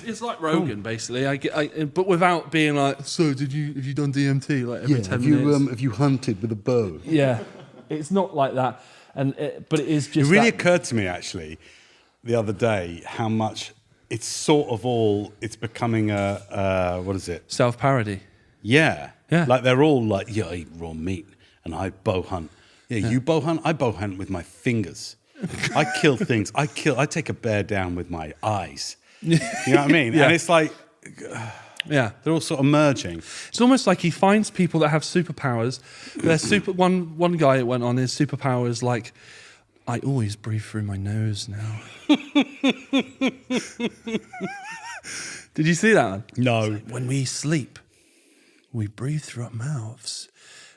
It's like Rogan, basically. But without being like, so have you done DMT like every 10 minutes? Have you hunted with a bow? Yeah, it's not like that. But it is just. It really occurred to me actually the other day how much it's sort of all. It's becoming a what is it? Self-parody. Yeah. Yeah. Like they're all like, yeah, I eat raw meat and I bow hunt. Yeah, you bow hunt. I bow hunt with my fingers. I kill things. I take a bear down with my eyes. You know what I mean? Yeah. And it's like, Yeah, they're all sort of merging. it's almost like he finds people that have superpowers. One guy went on, his superpower is like, I always breathe through my nose now. Did you see that one? No. Like, when we sleep, we breathe through our mouths,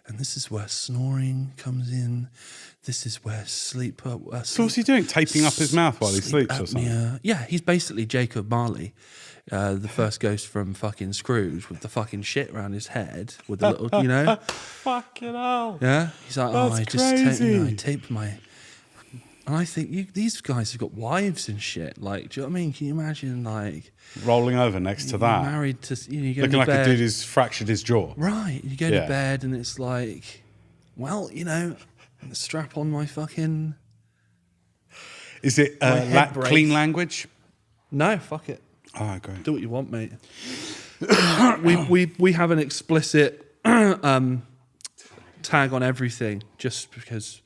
and this is where snoring comes in. This is where sleep. So what's he doing? Taping up his mouth while he sleeps or something? Yeah, he's basically Jacob Marley, the first ghost from fucking Scrooge with the fucking shit around his head with the little, you know. Fucking hell. Yeah, he's like, That's I just crazy. I taped my. And I think these guys have got wives and shit. Like, do you know what I mean? Can you imagine, like, Rolling over next to that. married to, you go Looking to like bed. a dude who's fractured his jaw. Right, you go Yeah. to bed and it's like, well, you know, strap on my fucking. Is it My head breaks. clean language? No, fuck it. Oh, great. Do what you want, mate. we have an explicit tag on everything just because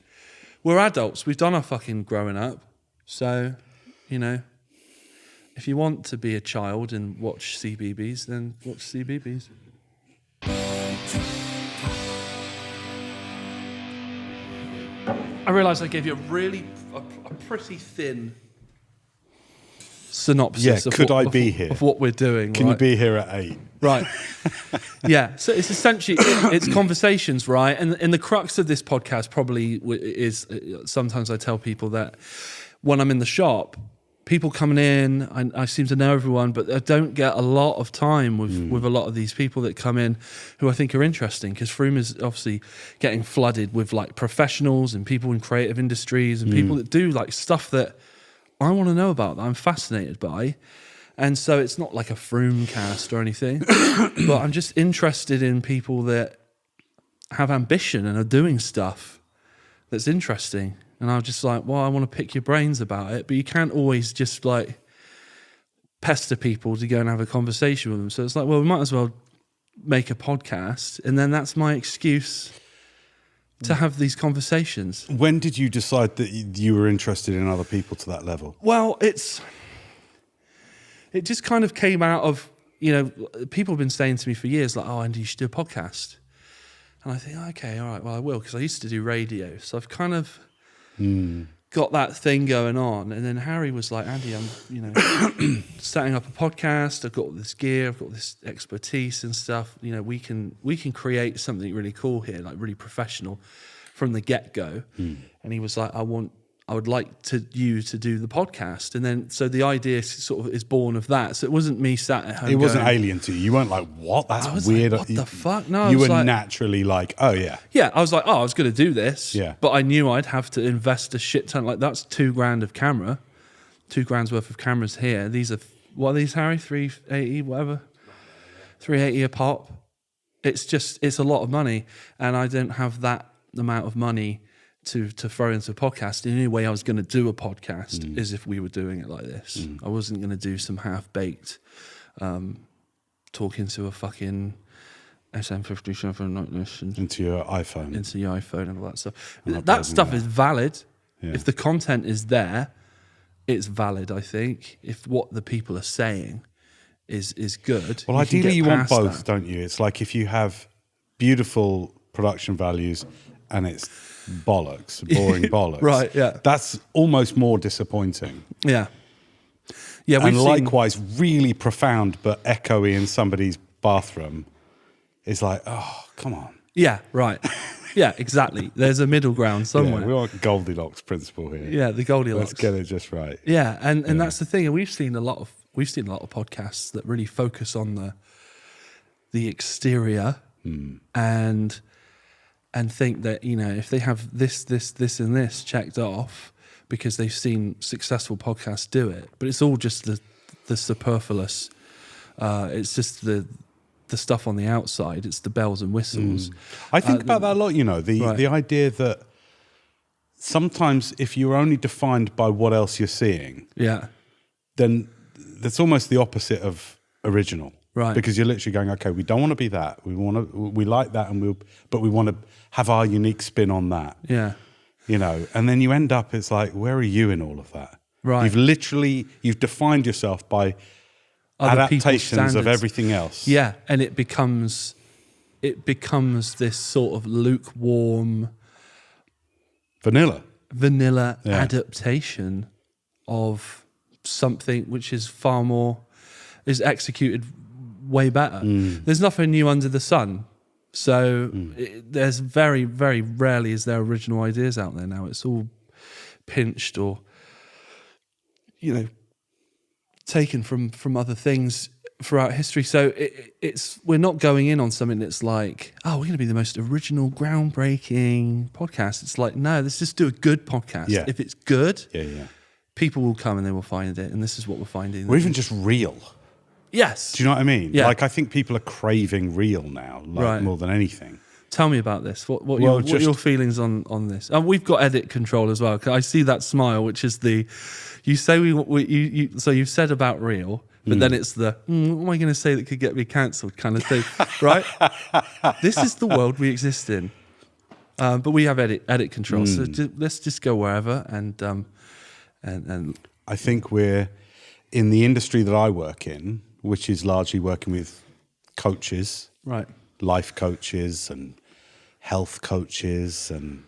we're adults. We've done our fucking growing up. So, you know, if you want to be a child and watch CBeebies, then watch CBeebies. I realised I gave you a pretty thin synopsis. Yeah, of could what, I be here? Of what we're doing. Can right? you be here at 8? Right. Yeah. So it's essentially, it's conversations, right? And the crux of this podcast probably is, sometimes I tell people that when I'm in the shop, people coming in, I seem to know everyone, but I don't get a lot of time with a lot of these people that come in who I think are interesting, because Froome is obviously getting flooded with like professionals and people in creative industries and people that do like stuff that I want to know about, that I'm fascinated by. And so it's not like a Froome cast or anything, but I'm just interested in people that have ambition and are doing stuff that's interesting. And I'm just like, well, I want to pick your brains about it, but you can't always just like pester people to go and have a conversation with them. So it's like, well, we might as well make a podcast, and then that's my excuse to have these conversations. When did you decide that you were interested in other people to that level? Well, it just kind of came out of, you know, people have been saying to me for years, like, oh, Andy, you should do a podcast. And I think, okay, all right, well, I will, because I used to do radio. So I've kind of got that thing going on. And then Harry was like, Andy, I'm, you know, setting up a podcast. I've got all this gear. I've got this expertise and stuff. You know, we can create something really cool here, like really professional from the get-go. And he was like, I would like you to do the podcast. And then, so the idea sort of is born of that. So it wasn't me sat at home. It wasn't alien to you. You weren't like, what? I That's was weird. like, what the fuck? No, I you was were like, naturally like, oh yeah. yeah, I was like, oh, I was going to do this. Yeah. But I knew I'd have to invest a shit ton. Like, that's $2,000 of camera, $2,000 worth of cameras here. These are, what are these, Harry? 380, whatever? 380 a pop. It's a lot of money. And I don't have that amount of money to throw into a podcast. The only way I was going to do a podcast is if we were doing it like this. I wasn't going to do some half-baked talking to a fucking SM57 like this and Into your iPhone. into your iPhone and all that stuff. not That buzzing stuff that. is valid. Yeah. If the content is there, it's valid, I think. If what the people are saying is good. Well, you can ideally get you want past both, that. don't you? It's like if you have beautiful production values and it's bollocks, boring bollocks. Right, yeah. That's almost more disappointing. Yeah. Yeah, And we've seen, likewise, really profound but echoey in somebody's bathroom is like, oh, come on. yeah, right. Yeah, exactly. There's a middle ground somewhere. Yeah, we want Goldilocks principle here. Yeah, the Goldilocks. Let's get it just right. Yeah, and that's the thing. And we've seen a lot of podcasts that really focus on the exterior and think that, you know, if they have this, and this checked off because they've seen successful podcasts do it, but it's all just the superfluous. It's just the stuff on the outside. It's the bells and whistles. I think about that a lot, the idea that sometimes if you're only defined by what else you're seeing, then that's almost the opposite of original. Right. Because you're literally going, okay, we don't want to be that. We like that, but we want to have our unique spin on that. Yeah. And then you end up, it's like, where are you in all of that? Right. You've defined yourself by Other adaptations of everything else. Yeah, and it becomes this sort of lukewarm vanilla adaptation of something which is far more is executed way better. There's nothing new under the sun. So there's very, very rarely is there original ideas out there now. It's all pinched or, taken from other things throughout history. So we're not going in on something that's like, oh, we're going to be the most original, groundbreaking podcast. It's like, no, let's just do a good podcast. Yeah. If it's good, people will come and they will find it. And this is what we're finding. Or even just real. Yes. Do you know what I mean? Yeah. Like, I think people are craving real now, more than anything. Tell me about this. What are your feelings on this? And we've got edit control as well. 'Cause I see that smile, which is you say so you've said about real, but then it's what am I going to say that could get me cancelled kind of thing, right? This is the world we exist in. But we have edit control, so let's just go wherever and I think we're in the industry that I work in, which is largely working with coaches, right? Life coaches and health coaches and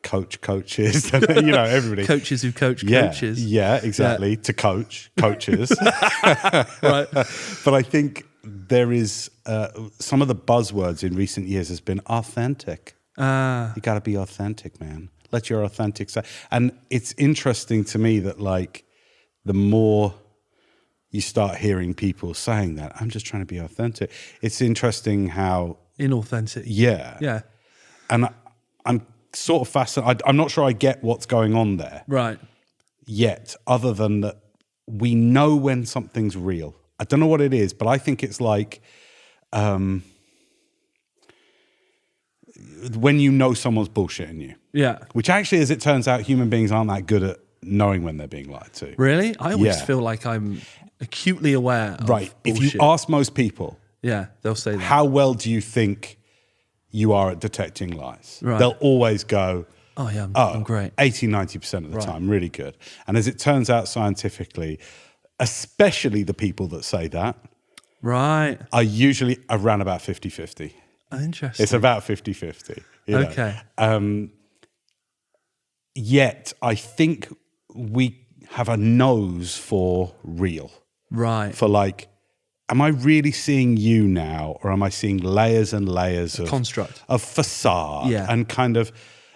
coaches, and, everybody. Coaches who coach coaches. Yeah, exactly. Yeah. To coaches. Right. But I think there is some of the buzzwords in recent years has been authentic. You got to be authentic, man. Let your authentic side. And it's interesting to me that, like, the more you start hearing people saying that, I'm just trying to be authentic. It's interesting how inauthentic. Yeah. And I'm sort of fascinated. I'm not sure I get what's going on there. Right. Yet, other than that, we know when something's real. I don't know what it is, but I think it's like when you know someone's bullshitting you. Yeah. Which actually, as it turns out, human beings aren't that good at knowing when they're being lied to. Really? I always feel like I'm acutely aware of bullshit. If you ask most people, they'll say that. How well do you think you are at detecting lies? Right. They'll always go, oh yeah, I'm great. 80-90% of the time, really good. And as it turns out scientifically, especially the people that say that are usually around about 50-50. Interesting. It's about 50-50. Okay. Yet I think we have a nose for real. Right. For like, am I really seeing you now, or am I seeing layers and layers of construct, of facade, and kind of,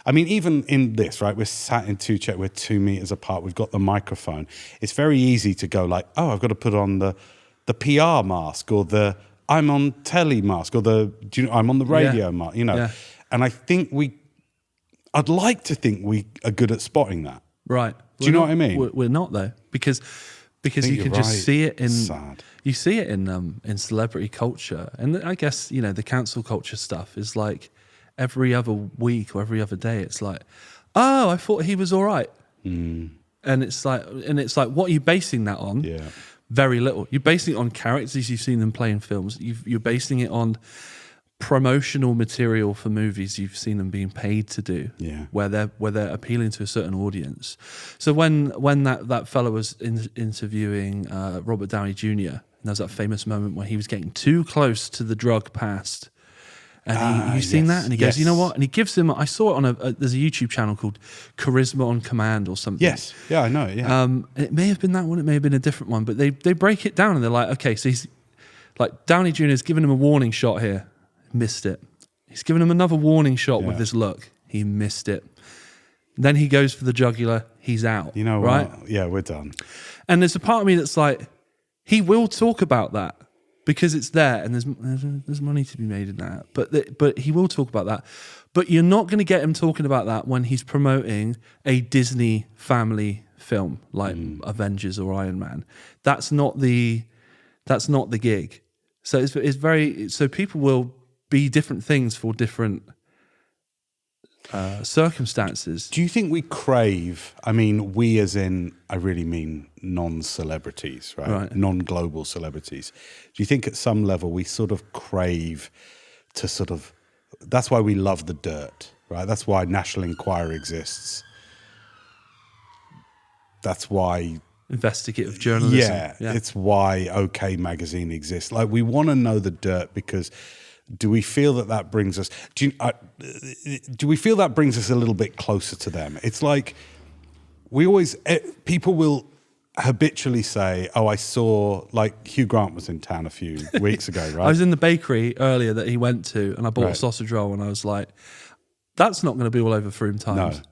I mean, even in this, right? We're sat in two chairs, we're 2 meters apart. We've got the microphone. It's very easy to go like, oh, I've got to put on the PR mask, or the I'm on telly mask, or I'm on the radio mask, Yeah. And I think I'd like to think we are good at spotting that. Right. Do you know what I mean? We're not though, because you can just see it in you see it in celebrity culture, and I guess the cancel culture stuff is like every other week or every other day. It's like, oh, I thought he was all right, and it's like, what are you basing that on? Yeah, very little. You're basing it on characters you've seen them play in films. You're basing it on promotional material for movies you've seen them being paid to do, where they're appealing to a certain audience. So when that fellow was interviewing Robert Downey Jr., and there was that famous moment where he was getting too close to the drug past, and you've seen that, and he goes, you know what? And he gives him. I saw it on there's a YouTube channel called Charisma on Command or something. Yes, yeah, I know it. Yeah, it may have been that one. It may have been a different one, but they break it down and they're like, okay, so he's like Downey Jr. has given him a warning shot here. Missed it. He's given him another warning shot with this look. He missed it. Then he goes for the jugular. He's out. You know, right? Yeah, we're done. And there's a part of me that's like, he will talk about that because it's there and there's money to be made in that. But he will talk about that. But you're not going to get him talking about that when he's promoting a Disney family film like Avengers or Iron Man. That's not the gig. So it's very, so people will be different things for different circumstances. Do you think we crave, I mean, we as in, I really mean non-celebrities, right? Non-global celebrities. Do you think at some level we sort of crave to sort of, that's why we love the dirt, right? That's why National Enquirer exists. That's why... investigative journalism. Yeah, it's why OK Magazine exists. Like, we want to know the dirt because... do we feel that brings us? Do we feel that brings us a little bit closer to them? It's like people will habitually say, "Oh, I saw like Hugh Grant was in town a few weeks ago." Right? I was in the bakery earlier that he went to, and I bought a sausage roll, and I was like, "That's not going to be all over Froome Times." No.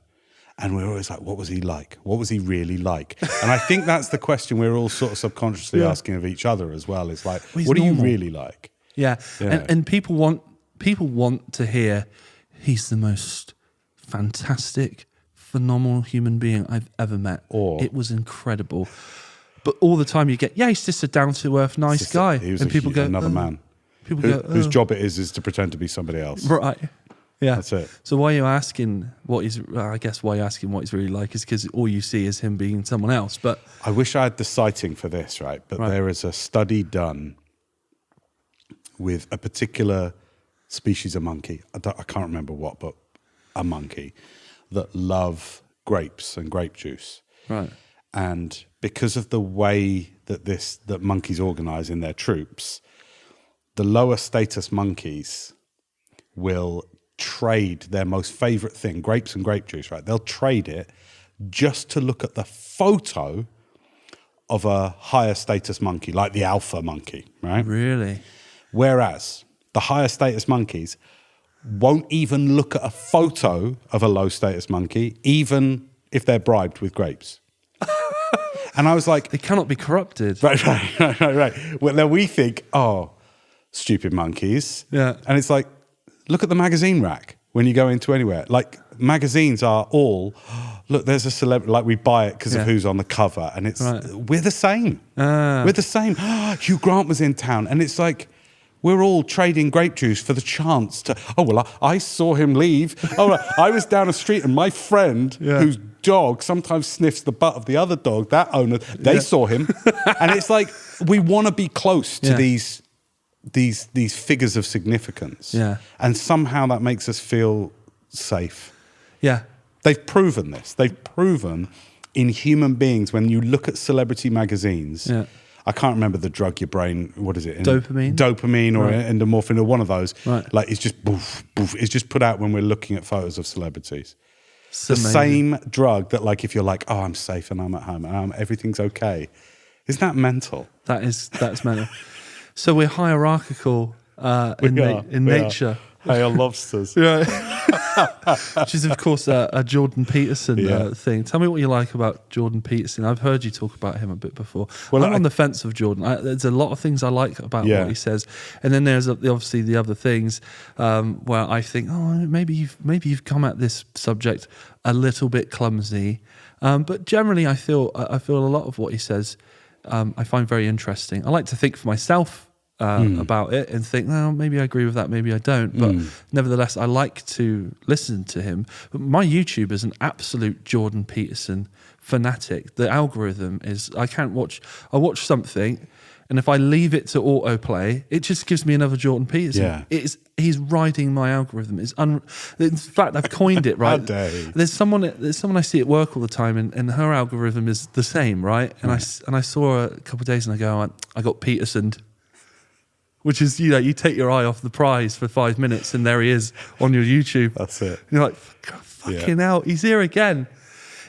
And we're always like, what was he like? What was he really like? And I think that's the question we're all sort of subconsciously asking of each other as well. It's like, what are you really like? Yeah. And people want to hear he's the most fantastic, phenomenal human being I've ever met. Or it was incredible. But all the time you get, he's just a down-to-earth, nice guy. And people go, another man. People go, whose job it is to pretend to be somebody else. Right. Yeah. That's it. So why you're asking what he's really like is because all you see is him being someone else. But I wish I had the citing for this, right? But there is a study done with a particular species of monkey. I can't remember what, but a monkey that love grapes and grape juice. Right. And because of the way that monkeys organize in their troops, the lower status monkeys will trade their most favorite thing, grapes and grape juice, right? They'll trade it just to look at the photo of a higher status monkey, like the alpha monkey, right? Really? Whereas the higher status monkeys won't even look at a photo of a low status monkey, even if they're bribed with grapes. And I was like... they cannot be corrupted. Right. Well, then we think, oh, stupid monkeys. Yeah. And it's like, look at the magazine rack when you go into anywhere. Like, magazines are all, look, there's a celebrity, like we buy it because of who's on the cover. And it's, we're the same. We're the same. Hugh Grant was in town. And it's like, we're all trading grape juice for the chance to, I saw him leave. I was down a street and my friend, whose dog sometimes sniffs the butt of the other dog, that owner, they saw him. And it's like, we want to be close to these figures of significance. Yeah. And somehow that makes us feel safe. Yeah. They've proven this. They've proven in human beings, when you look at celebrity magazines, I can't remember the drug your brain, what is it? Dopamine or endomorphin or one of those. Right. Like it's just boof, boof. It's just put out when we're looking at photos of celebrities. It's the same drug that, like, if you're like, oh, I'm safe and I'm at home and everything's okay. Isn't that mental? That's mental. So we're hierarchical in nature. Hey, are lobsters. Which is, of course, a Jordan Peterson thing. Tell me what you like about Jordan Peterson. I've heard you talk about him a bit before. Well, I'm on the fence of Jordan. There's a lot of things I like about what he says, and then there's obviously the other things where I think, maybe you've come at this subject a little bit clumsy, but generally I feel a lot of what he says I find very interesting. I like to think for myself about it and think, maybe I agree with that, maybe I don't. But nevertheless, I like to listen to him. But my YouTube is an absolute Jordan Peterson fanatic. The algorithm is, I watch something, and if I leave it to autoplay, it just gives me another Jordan Peterson. Yeah. He's riding my algorithm. In fact, I've coined it, right? There's someone I see at work all the time, and her algorithm is the same, right? And I saw her a couple of days and I got Petersoned. Which is, you take your eye off the prize for 5 minutes and there he is on your YouTube. That's it. And you're like, fucking hell, he's here again.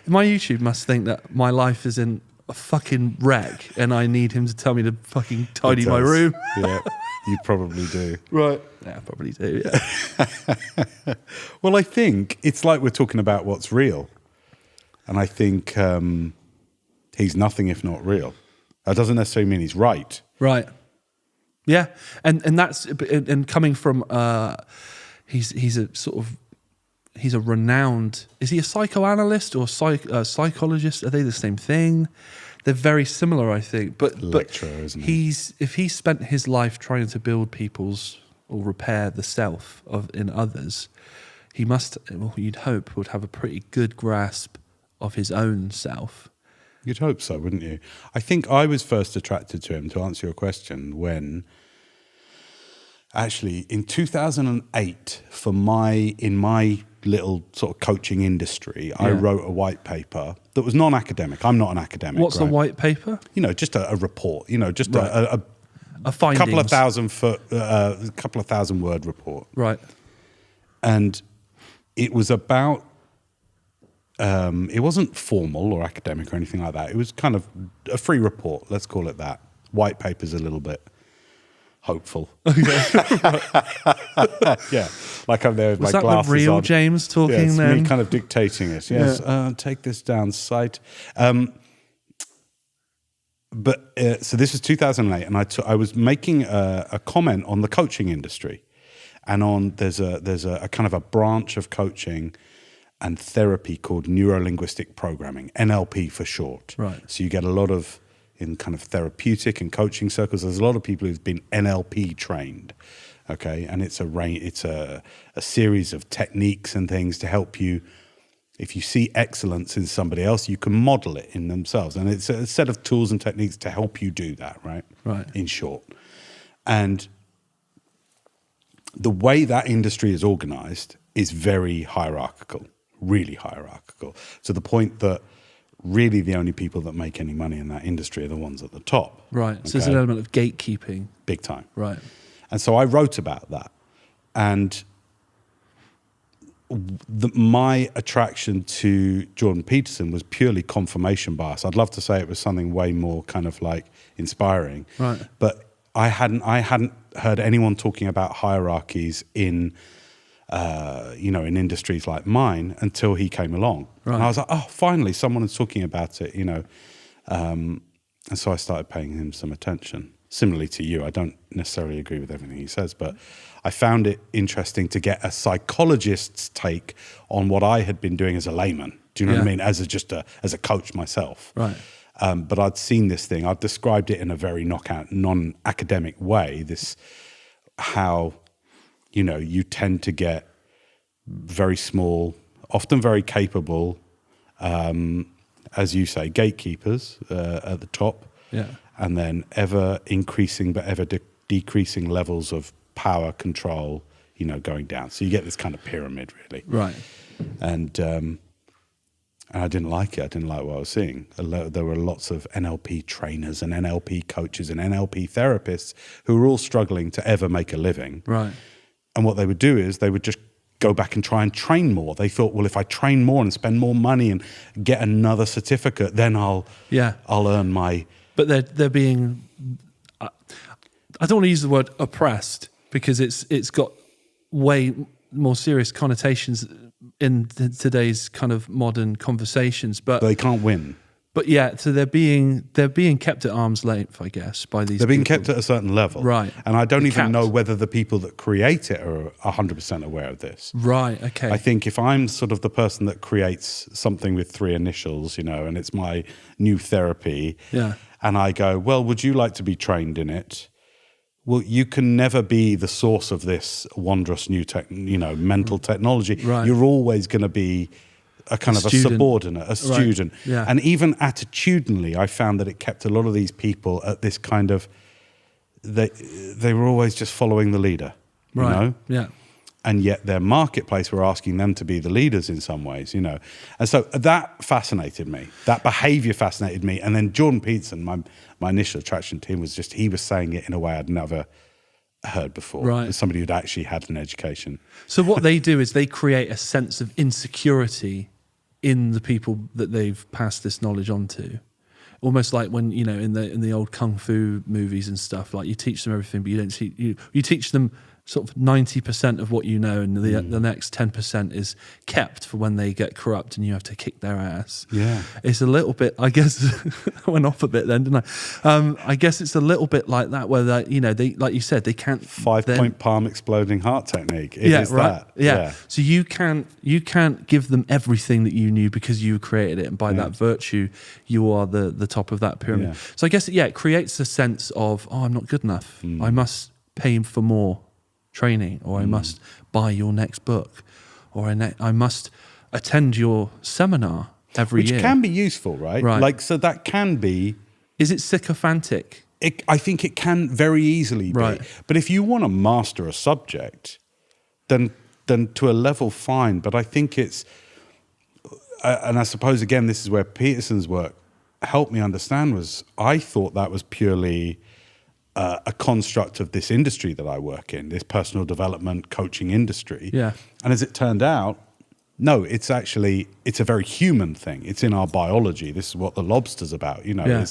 My YouTube must think that my life is in a fucking wreck and I need him to tell me to fucking tidy my room. Yeah, you probably do. Right. Yeah, I probably do, yeah. Well, I think it's like we're talking about what's real. And I think he's nothing if not real. That doesn't necessarily mean he's right. Right. Yeah, and that's and coming from he's a renowned. Is he a psychoanalyst or psychologist? Are they the same thing? They're very similar, I think. But Lecturer, isn't he? If he spent his life trying to build people's or repair the self in others, he must. Well, you'd hope would have a pretty good grasp of his own self. You'd hope so, wouldn't you? I think I was first attracted to him, to answer your question, when actually in 2008, in my little sort of coaching industry, I wrote a white paper that was non-academic. I'm not an academic. What's a white paper? Just a report. Just right. a findings. couple of thousand word report. Right. And it was about. It wasn't formal or academic or anything like that. It was kind of a free report, let's call it that. White paper's a little bit hopeful. Yeah, like I'm there with my glasses on. Was that the real James talking then? Me kind of dictating it. Yes, take this down site. So this was 2008, and I was making a comment on the coaching industry, and there's a kind of a branch of coaching and therapy called neuro-linguistic programming, NLP for short. Right. So you get a lot of, in kind of therapeutic and coaching circles, there's a lot of people who've been NLP trained, okay? And it's a series of techniques and things to help you. If you see excellence in somebody else, you can model it in themselves. And it's a set of tools and techniques to help you do that, right? Right. In short. And the way that industry is organized is very hierarchical. Really hierarchical, to the point that really the only people that make any money in that industry are the ones at the top. Right. Okay? So there's an element of gatekeeping. Big time. Right. And so I wrote about that. And my attraction to Jordan Peterson was purely confirmation bias. I'd love to say it was something way more kind of like inspiring. Right. But I hadn't heard anyone talking about hierarchies in in industries like mine until he came along. Right. And I was like, oh, finally, someone is talking about it, And so I started paying him some attention. Similarly to you, I don't necessarily agree with everything he says, but I found it interesting to get a psychologist's take on what I had been doing as a layman. Do you know what I mean? As a coach myself. Right. But I'd seen this thing. I'd described it in a very non-academic way, how you tend to get very small, often very capable, as you say, gatekeepers at the top, and then ever increasing but ever decreasing levels of power, control, going down. So you get this kind of pyramid, really. Right. And I didn't like it. I didn't like what I was seeing. There were lots of NLP trainers and NLP coaches and NLP therapists who were all struggling to ever make a living. Right. And what they would do is they would just go back and try and train more. They thought, well, if I train more and spend more money and get another certificate, then I'll earn my... But they're being... I don't want to use the word oppressed because it's got way more serious connotations in today's kind of modern conversations. But they can't win. But so they're being kept at arm's length, I guess, by these. They're being people. kept at a certain level, right? And I don't even know whether the people that create it are 100% aware of this. Right. Okay. I think if I'm sort of the person that creates something with 3 initials, and it's my new therapy, and I go, well, would you like to be trained in it? Well, you can never be the source of this wondrous new mental technology. Right. You're always going to be a kind of a subordinate, a student. Right. Yeah. And even attitudinally, I found that it kept a lot of these people at this kind of, they were always just following the leader, you know? Yeah. And yet their marketplace were asking them to be the leaders in some ways, And so that fascinated me. That behavior fascinated me. And then Jordan Peterson, my initial attraction to him was just, he was saying it in a way I'd never heard before. Right. As somebody who'd actually had an education. So what they do is they create a sense of insecurity in the people that they've passed this knowledge on to. Almost like when, in the old kung fu movies and stuff, like you teach them everything, but you don't teach you teach them sort of 90% of what you know, and the next 10% is kept for when they get corrupt and you have to kick their ass. Yeah. It's a little bit, I guess, I went off a bit then, didn't I? I guess it's a little bit like that, where they, like you said, they can't 5-point palm exploding heart technique. It is right. that. Yeah. So you can't give them everything that you knew because you created it, and by that virtue, you are the top of that pyramid. Yeah. So I guess it creates a sense of, I'm not good enough. I must pay for more training, or I must buy your next book, or I must attend your seminar every year. Which can be useful, right? Like, so that can be... Is it sycophantic? I think it can very easily be. Right. But if you want to master a subject, then to a level, fine. But I think it's... and I suppose, again, this is where Peterson's work helped me understand, was I thought that was purely... a construct of this industry that I work in, this personal development coaching industry. Yeah. And as it turned out, no, it's a very human thing. It's in our biology. This is what the lobster's about, you know. Yeah.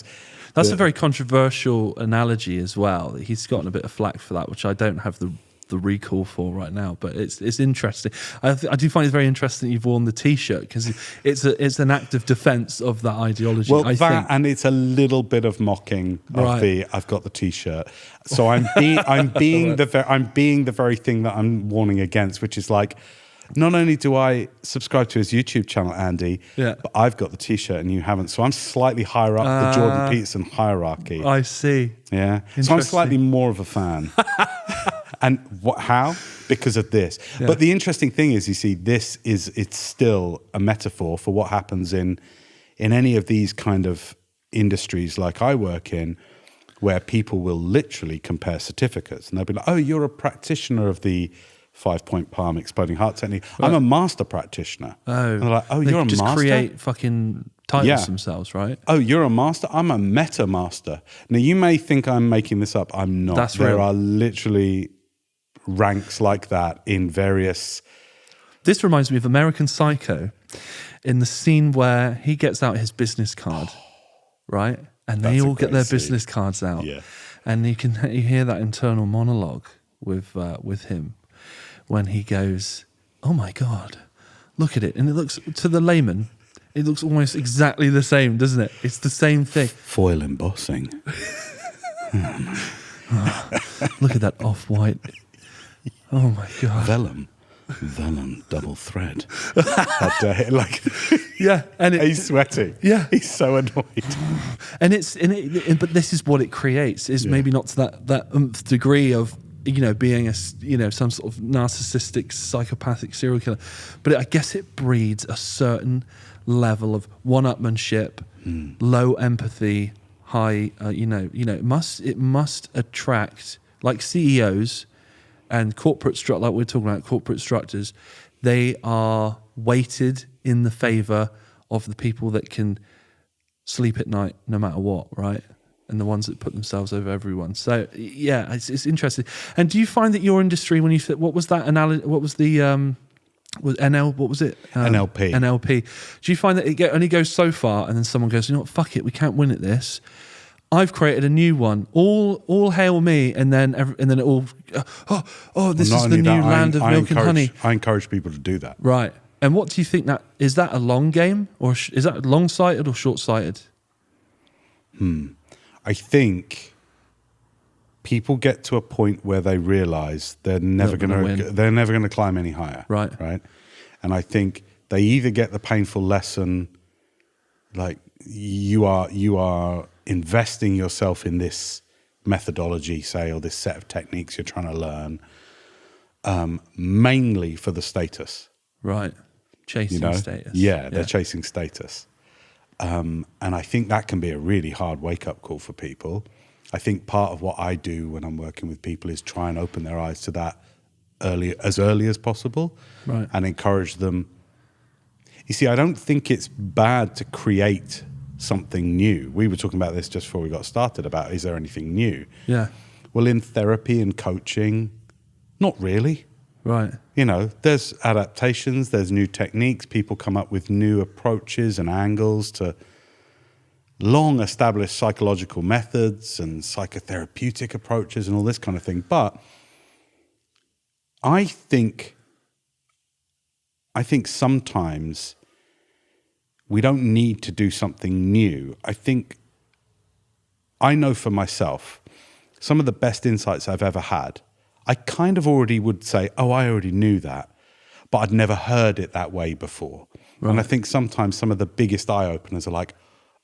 That's a very controversial analogy as well. He's gotten a bit of flack for that, which I don't have the recall for right now, but it's interesting. I do find it very interesting that you've worn the T-shirt, because it's an act of defense of that ideology. Well, I think. And it's a little bit of mocking of I've got the T-shirt. So I'm being the very thing that I'm warning against, which is like, not only do I subscribe to his YouTube channel, Andy, but I've got the T-shirt and you haven't. So I'm slightly higher up the Jordan Peterson hierarchy. I see. Yeah. So I'm slightly more of a fan. And how? Because of this. Yeah. But the interesting thing is, you see, it's still a metaphor for what happens in any of these kind of industries like I work in, where people will literally compare certificates, and they'll be like, oh, you're a practitioner of the 5-point palm exploding heart technique. Right. I'm a master practitioner. Oh, and they're like, oh, you're a just master? Create fucking titles themselves, right? Oh, you're a master? I'm a meta master. Now, you may think I'm making this up. I'm not. That's there real. Are literally ranks like that in various... This reminds me of American Psycho, in the scene where he gets out his business card, right? And they all get their business cards out. Yeah. And you hear that internal monologue with him when he goes, oh my God, look at it. And it looks, to the layman, it looks almost exactly the same, doesn't it? It's the same thing. Foil embossing. Look at that off-white. Oh my God. Vellum, double thread. That day, like, and he's sweating. Yeah, he's so annoyed. And but this is what it creates. Is maybe not to that degree of being some sort of narcissistic, psychopathic serial killer, but I guess it breeds a certain level of one-upmanship, low empathy, high. It must attract, like CEOs. And corporate like we're talking about, corporate structures, they are weighted in the favor of the people that can sleep at night no matter what, right? And the ones that put themselves over everyone. So yeah, it's interesting. And do you find that your industry, when you said, what was that analogy? What was the what was it? NLP. NLP. Do you find that it only goes so far, and then someone goes, you know what, fuck it, we can't win at this. I've created a new one. All hail me, and then it all. This is the new land of milk and honey. I encourage people to do that. Right. And what do you think that is? That a long game, or is that long-sighted or short-sighted? I think people get to a point where they realise they're never going to climb any higher. Right. Right. And I think they either get the painful lesson, like you are investing yourself in this methodology, say, or this set of techniques you're trying to learn, mainly for the status. Right. Chasing status. Yeah, they're chasing status. And I think that can be a really hard wake-up call for people. I think part of what I do when I'm working with people is try and open their eyes to that as early as possible, right, and encourage them. You see, I don't think it's bad to create something new. We were talking about this just before we got started about, is there anything new? Yeah. Well, in therapy and coaching, not really. Right. There's adaptations, there's new techniques, people come up with new approaches and angles to long established psychological methods and psychotherapeutic approaches and all this kind of thing. But I think sometimes we don't need to do something new. I know for myself, some of the best insights I've ever had, I kind of already would say, oh, I already knew that, but I'd never heard it that way before. Right. And I think sometimes some of the biggest eye-openers are like,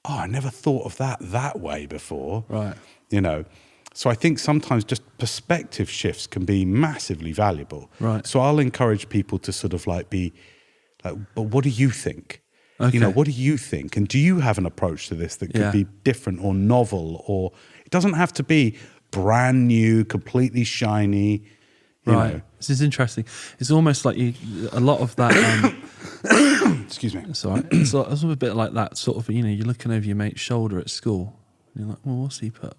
oh, I never thought of that way before. Right. You know, so I think sometimes just perspective shifts can be massively valuable. Right. So I'll encourage people to sort of like be like, but what do you think? Okay. You know, what do you think? And do you have an approach to this that could be different or novel, or it doesn't have to be brand new, completely shiny. You know. This is interesting. It's almost like a lot of that. Excuse me. It's all right. It's a bit like that sort of, you know, you're looking over your mate's shoulder at school. And you're like, well, what's he put?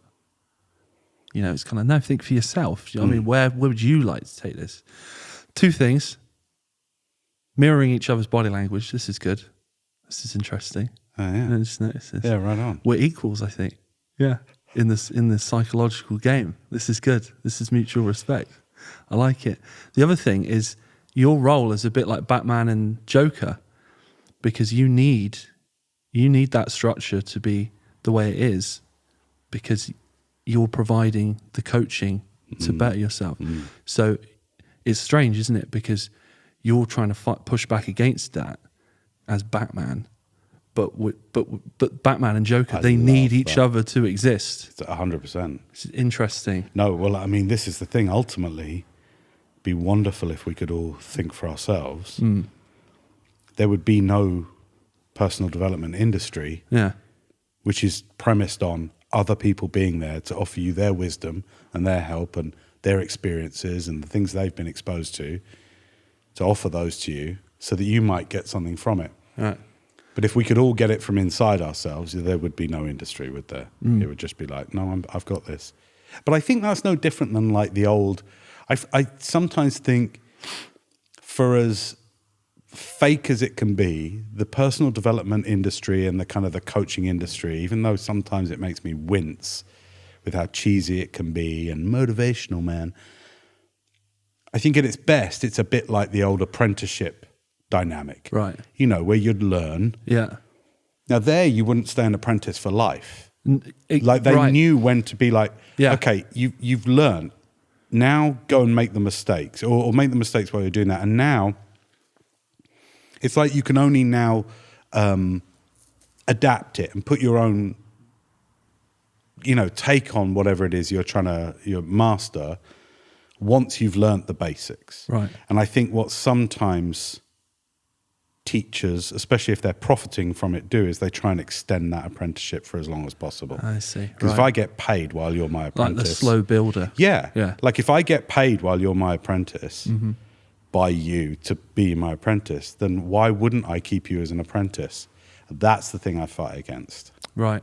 You know, it's kind of, no, think for yourself. You know what I mean? Where would you like to take this? Two things. Mirroring each other's body language. This is good. This is interesting. Oh, yeah. I just noticed this. Yeah, right on. We're equals, I think. Yeah. In this psychological game. This is good. This is mutual respect. I like it. The other thing is your role is a bit like Batman and Joker, because you need that structure to be the way it is, because you're providing the coaching to better yourself. So it's strange, isn't it? Because you're trying to push back against that as Batman, but Batman and Joker, they need each other to exist. It's 100%. It's interesting. No, well, I mean, this is the thing. Ultimately, it'd be wonderful if we could all think for ourselves. There would be no personal development industry, which is premised on other people being there to offer you their wisdom and their help and their experiences and the things they've been exposed to offer those to you so that you might get something from it. Right. But if we could all get it from inside ourselves, there would be no industry, would there? It would just be like, no, I've got this. But I think that's no different than like the old... I sometimes think, for as fake as it can be, the personal development industry and the kind of the coaching industry, even though sometimes it makes me wince with how cheesy it can be and motivational, man, I think at its best, it's a bit like the old apprenticeship dynamic. Right. You know, where you'd learn. Yeah. Now there, you wouldn't stay an apprentice for life. Like they knew when to be like, okay, you've learned. Now go and make the mistakes, or make the mistakes while you're doing that. And now, it's like you can only now adapt it and put your own, you know, take on whatever it is you're master once you've learnt the basics. Right. And I think what sometimes teachers, especially if they're profiting from it, do is they try and extend that apprenticeship for as long as possible. I see. Because if I get paid while you're my apprentice... Like the slow builder. Yeah. Like if I get paid while you're my apprentice by you to be my apprentice, then why wouldn't I keep you as an apprentice? That's the thing I fight against. Right.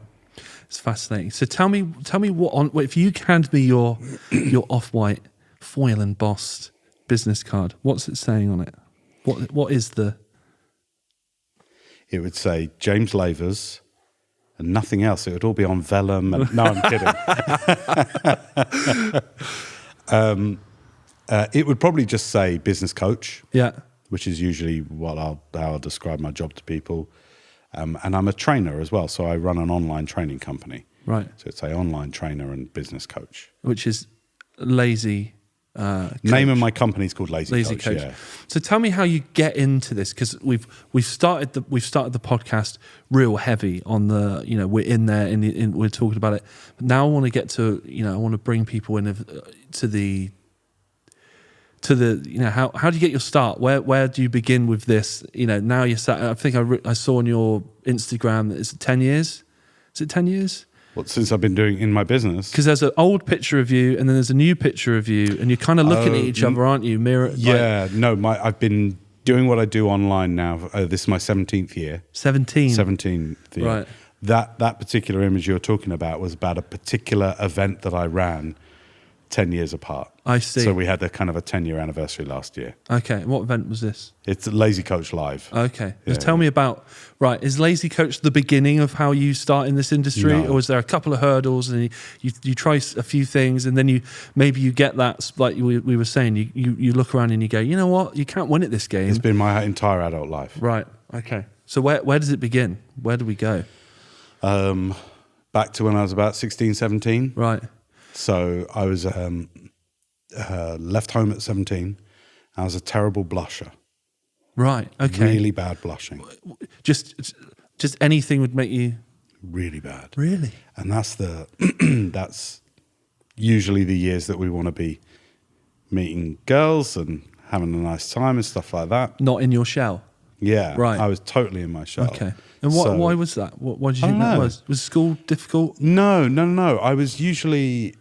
It's fascinating. So tell me what if you hand me your off-white foil embossed business card, what's it saying on it? What is the... It would say James Lavers and nothing else. It would all be on vellum. And, no, I'm kidding. It would probably just say business coach. Yeah. Which is usually how I'll describe my job to people. And I'm a trainer as well. So I run an online training company. Right. So it's an online trainer and business coach. Which is Lazy... Name of my company is called Lazy Coach. Yeah. So tell me how you get into this, because we've started the podcast real heavy on the, you know, we're in there and we're talking about it. But now I want to get to, you know, I want to bring people in to the you know, how do you get your start? Where do you begin with this? You know, now you're sat. I think I saw on your Instagram that it's 10 years. Is it 10 years? What, since I've been doing in my business? Because there's an old picture of you and then there's a new picture of you, and you're kind of looking at each other, aren't you? I've been doing what I do online now. This is my 17th year. 17th year. Right. That particular image you're talking about was about a particular event that I ran 10 years apart. I see. So we had a kind of a 10-year anniversary last year. Okay. What event was this? It's Lazy Coach Live. Okay. Yeah, Tell me about, right, is Lazy Coach the beginning of how you start in this industry? No. Or is there a couple of hurdles and you try a few things and then you get that, like we were saying, you look around and you go, you know what, you can't win at this game. It's been my entire adult life. Right. Okay. So where does it begin? Where do we go? Back to when I was about 16, 17. Right. So I was left home at 17. I was a terrible blusher. Right. Okay. Really bad blushing. Just anything would make you Really bad. really. And that's that's usually the years that we want to be meeting girls and having a nice time and stuff like that. Not in your shell. Yeah. Right. I was totally in my shell. Okay. And why was that? Why did you think that was? Was school difficult? No. I was usually,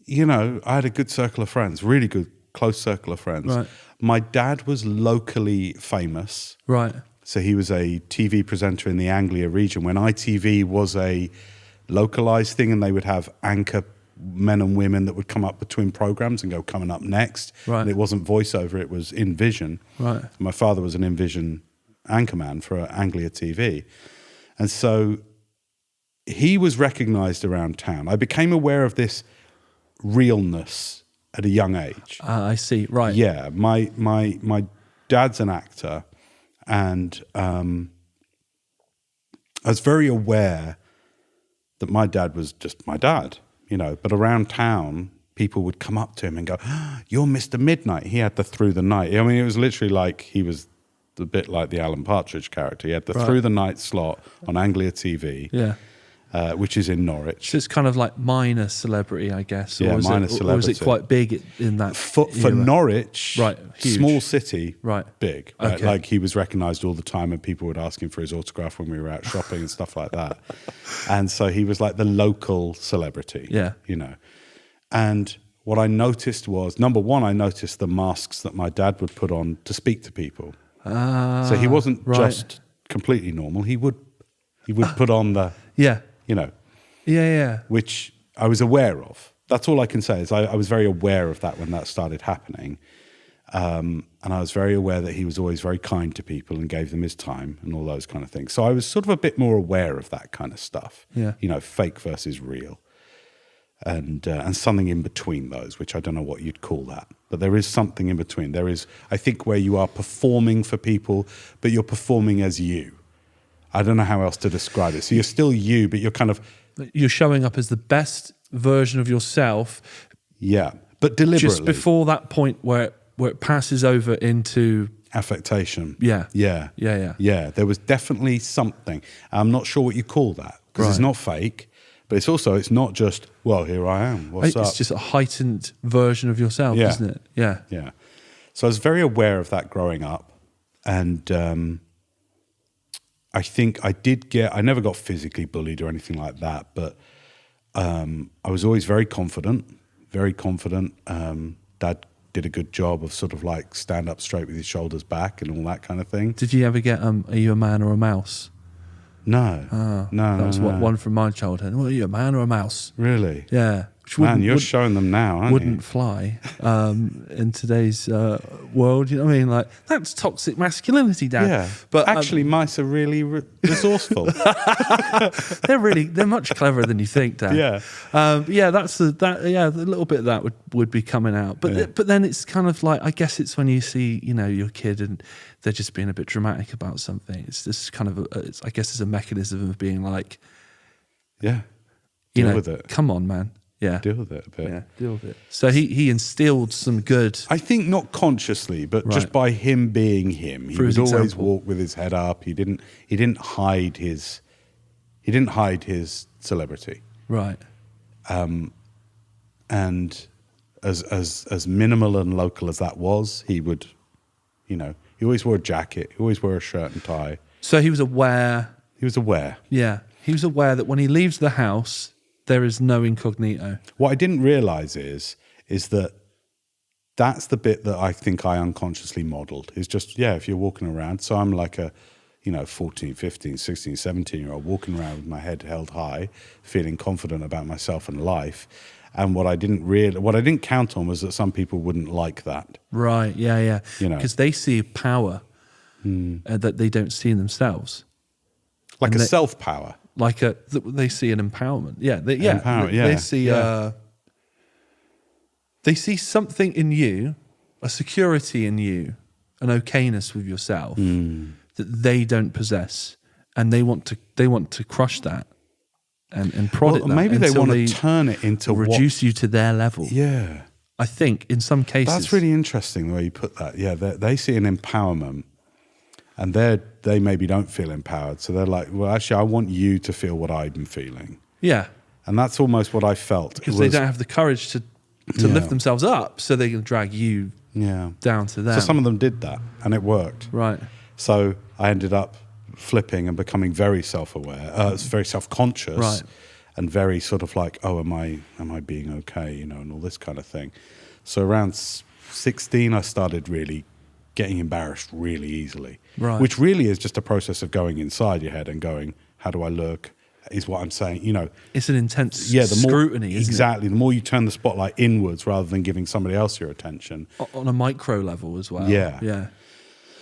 I had a good circle of friends, really good, close circle of friends. Right. My dad was locally famous. Right. So he was a TV presenter in the Anglia region when ITV was a localized thing, and they would have anchor men and women that would come up between programs and go coming up next. Right. And it wasn't voiceover, it was in vision. Right. My father was an in vision anchorman for Anglia TV. And so he was recognized around town. I became aware of this realness at a young age. I see. Right. Yeah, my dad's an actor, and I was very aware that my dad was just my dad, But around town, people would come up to him and go, oh, "You're Mr. Midnight." He had the Through the Night. I mean, it was literally like he was a bit like the Alan Partridge character. He had the Through the Night slot on Anglia TV. Yeah. Which is in Norwich. So it's kind of like minor celebrity, I guess. Yeah, minor celebrity. Or was it quite big in that? For Norwich, right, huge. Small city, right, big. Right? Okay. Like he was recognised all the time, and people would ask him for his autograph when we were out shopping and stuff like that. And so he was like the local celebrity. Yeah, And what I noticed was, number one, I noticed the masks that my dad would put on to speak to people. So he wasn't just completely normal. He would put on the which I was aware of. That's all I can say is I was very aware of that when that started happening. And I was very aware that he was always very kind to people and gave them his time and all those kind of things. So I was sort of a bit more aware of that kind of stuff. Yeah. Fake versus real. And something in between those, which I don't know what you'd call that. But there is something in between. There is, I think, where you are performing for people, but you're performing as you. I don't know how else to describe it. So you're still you, but you're showing up as the best version of yourself. Yeah, but deliberately. Just before that point where it passes over into affectation. Yeah. Yeah. Yeah. Yeah. There was definitely something. I'm not sure what you call that because it's not fake, but it's not just, well, here I am. What's up? It's just a heightened version of yourself, isn't it? Yeah. Yeah. So I was very aware of that growing up, and I think I never got physically bullied or anything like that, but I was always very confident. Dad did a good job of sort of like stand up straight with his shoulders back and all that kind of thing. Did you ever get, are you a man or a mouse? No. That was one from my childhood. Well, are you a man or a mouse? Really? Yeah. Man, you're showing them now, aren't wouldn't fly in today's world. You know what I mean? Like, that's toxic masculinity, Dad. Yeah, but actually, mice are really resourceful. They're much cleverer than you think, Dad. Yeah, the little bit of that would be coming out. But then it's kind of like, I guess it's when you see your kid and they're just being a bit dramatic about something. It's this kind of I guess it's a mechanism of being like, deal with it. Come on, man. Yeah. Deal with it a bit. Yeah, deal with it. So he instilled some good... I think not consciously, but just by him being him. He would always walk with his head up. He didn't hide his celebrity. Right. And as minimal and local as that was, he would, he always wore a jacket. He always wore a shirt and tie. So he was aware... Yeah. He was aware that when he leaves the house... there is no incognito. What I didn't realise is that that's the bit that I think I unconsciously modelled. Is just, if you're walking around. So I'm like a, 14, 15, 16, 17-year-old walking around with my head held high, feeling confident about myself and life. And what I didn't count on was that some people wouldn't like that. Right. Yeah. You know. Because they see power that they don't see in themselves. Like a self-power. They see an empowerment. Yeah. They see they see something in you, a security in you, an okayness with yourself that they don't possess, and they want to crush that and prod it. Maybe they want to turn it into reduce you to their level. Yeah, I think in some cases that's really interesting the way you put that. Yeah, they see an empowerment, and they maybe don't feel empowered, so they're like, well, actually, I want you to feel what I've been feeling. Yeah, and that's almost what I felt because they don't have the courage to lift themselves up, so they can drag you down to them. So some of them did that, and it worked. Right. So I ended up flipping and becoming very self-aware, very self-conscious, right. and very sort of like, oh, am I being okay, you know, and all this kind of thing. So around 16, I started really getting embarrassed really easily, right. which really is just a process of going inside your head and going, how do I look? Is what I'm saying, you know. It's an intense scrutiny, isn't exactly. The more you turn the spotlight inwards rather than giving somebody else your attention. On a micro level as well. Yeah.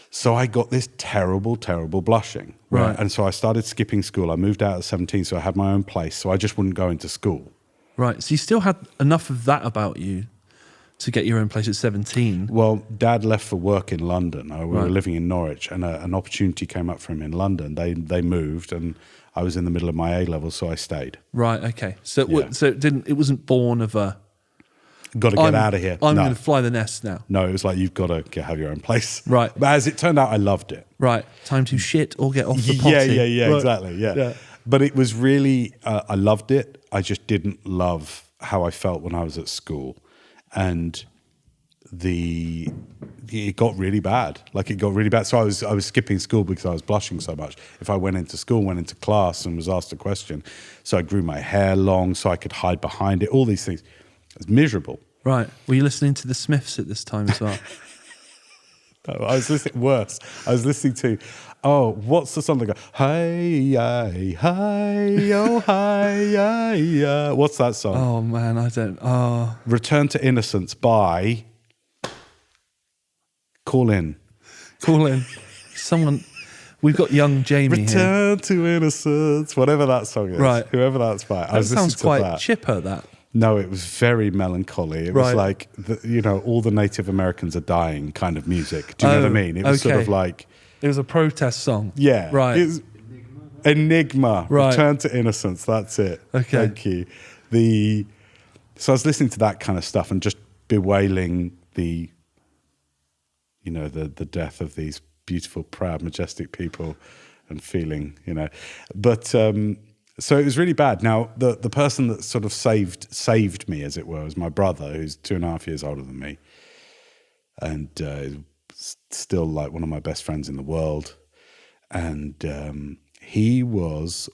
So I got this terrible, terrible blushing. Right. And so I started skipping school. I moved out at 17, so I had my own place. So I just wouldn't go into school. Right. So you still had enough of that about you to get your own place at 17. Well, Dad left for work in London. We were living in Norwich, and an opportunity came up for him in London. They moved, and I was in the middle of my A-levels, so I stayed. Right, okay. So it wasn't born of a... Got to get out of here. I'm going to fly the nest now. No, it was like, you've got to have your own place. Right. But as it turned out, I loved it. Right. Time to shit or get off the potty. Yeah, right. Exactly, yeah. But it was really, I loved it. I just didn't love how I felt when I was at school. And it got really bad. So I was skipping school because I was blushing so much. If I went into school, went into class and was asked a question, so I grew my hair long so I could hide behind it, all these things. It was miserable. Right. Were you listening to the Smiths at this time as well? No, I was listening worse. I was listening to, what's the song that goes, hi, hi, oh, hi, what's that song? Oh, man, I don't, Return to Innocence by... Call in. Someone... We've got young Jamie Return to Innocence, whatever that song is. Right. Whoever that's by. That sounds quite chipper, that. No, it was very melancholy. It was like, all the Native Americans are dying kind of music. Do you know what I mean? It was sort of like... It was a protest song. Yeah. Right. It was Enigma. Right. Return to Innocence. That's it. Okay. Thank you. So I was listening to that kind of stuff and just bewailing the death of these beautiful, proud, majestic people and feeling, But so it was really bad. Now, the person that sort of saved me, as it were, was my brother, who's 2.5 years older than me, and still like one of my best friends in the world. And he was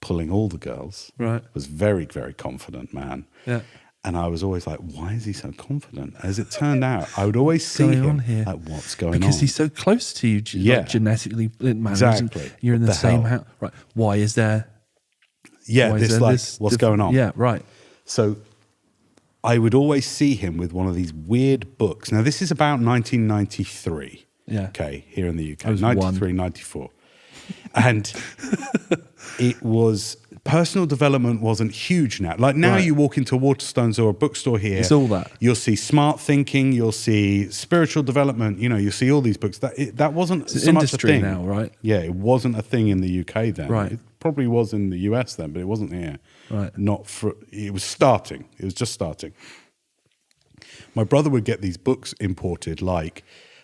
pulling all the girls. Right. Was very, very confident man. Yeah. And I was always like, why is he so confident? As it turned out, I would always see him like, what's going on? Because he's so close to you, genetically. Exactly. You're in the same house. Right. Why is there... Yeah, what's going on? Yeah, right. So I would always see him with one of these weird books. Now, this is about 1993. Yeah. Okay, here in the UK. 93, 94. And it was... Personal development wasn't huge now. Like now you walk into Waterstones or a bookstore here. It's all that. You'll see smart thinking. You'll see spiritual development. You'll see all these books. That wasn't so much a thing now, right? Yeah, it wasn't a thing in the UK then. Right. It probably was in the US then, but it wasn't here. Right. It was starting. It was just starting. My brother would get these books imported like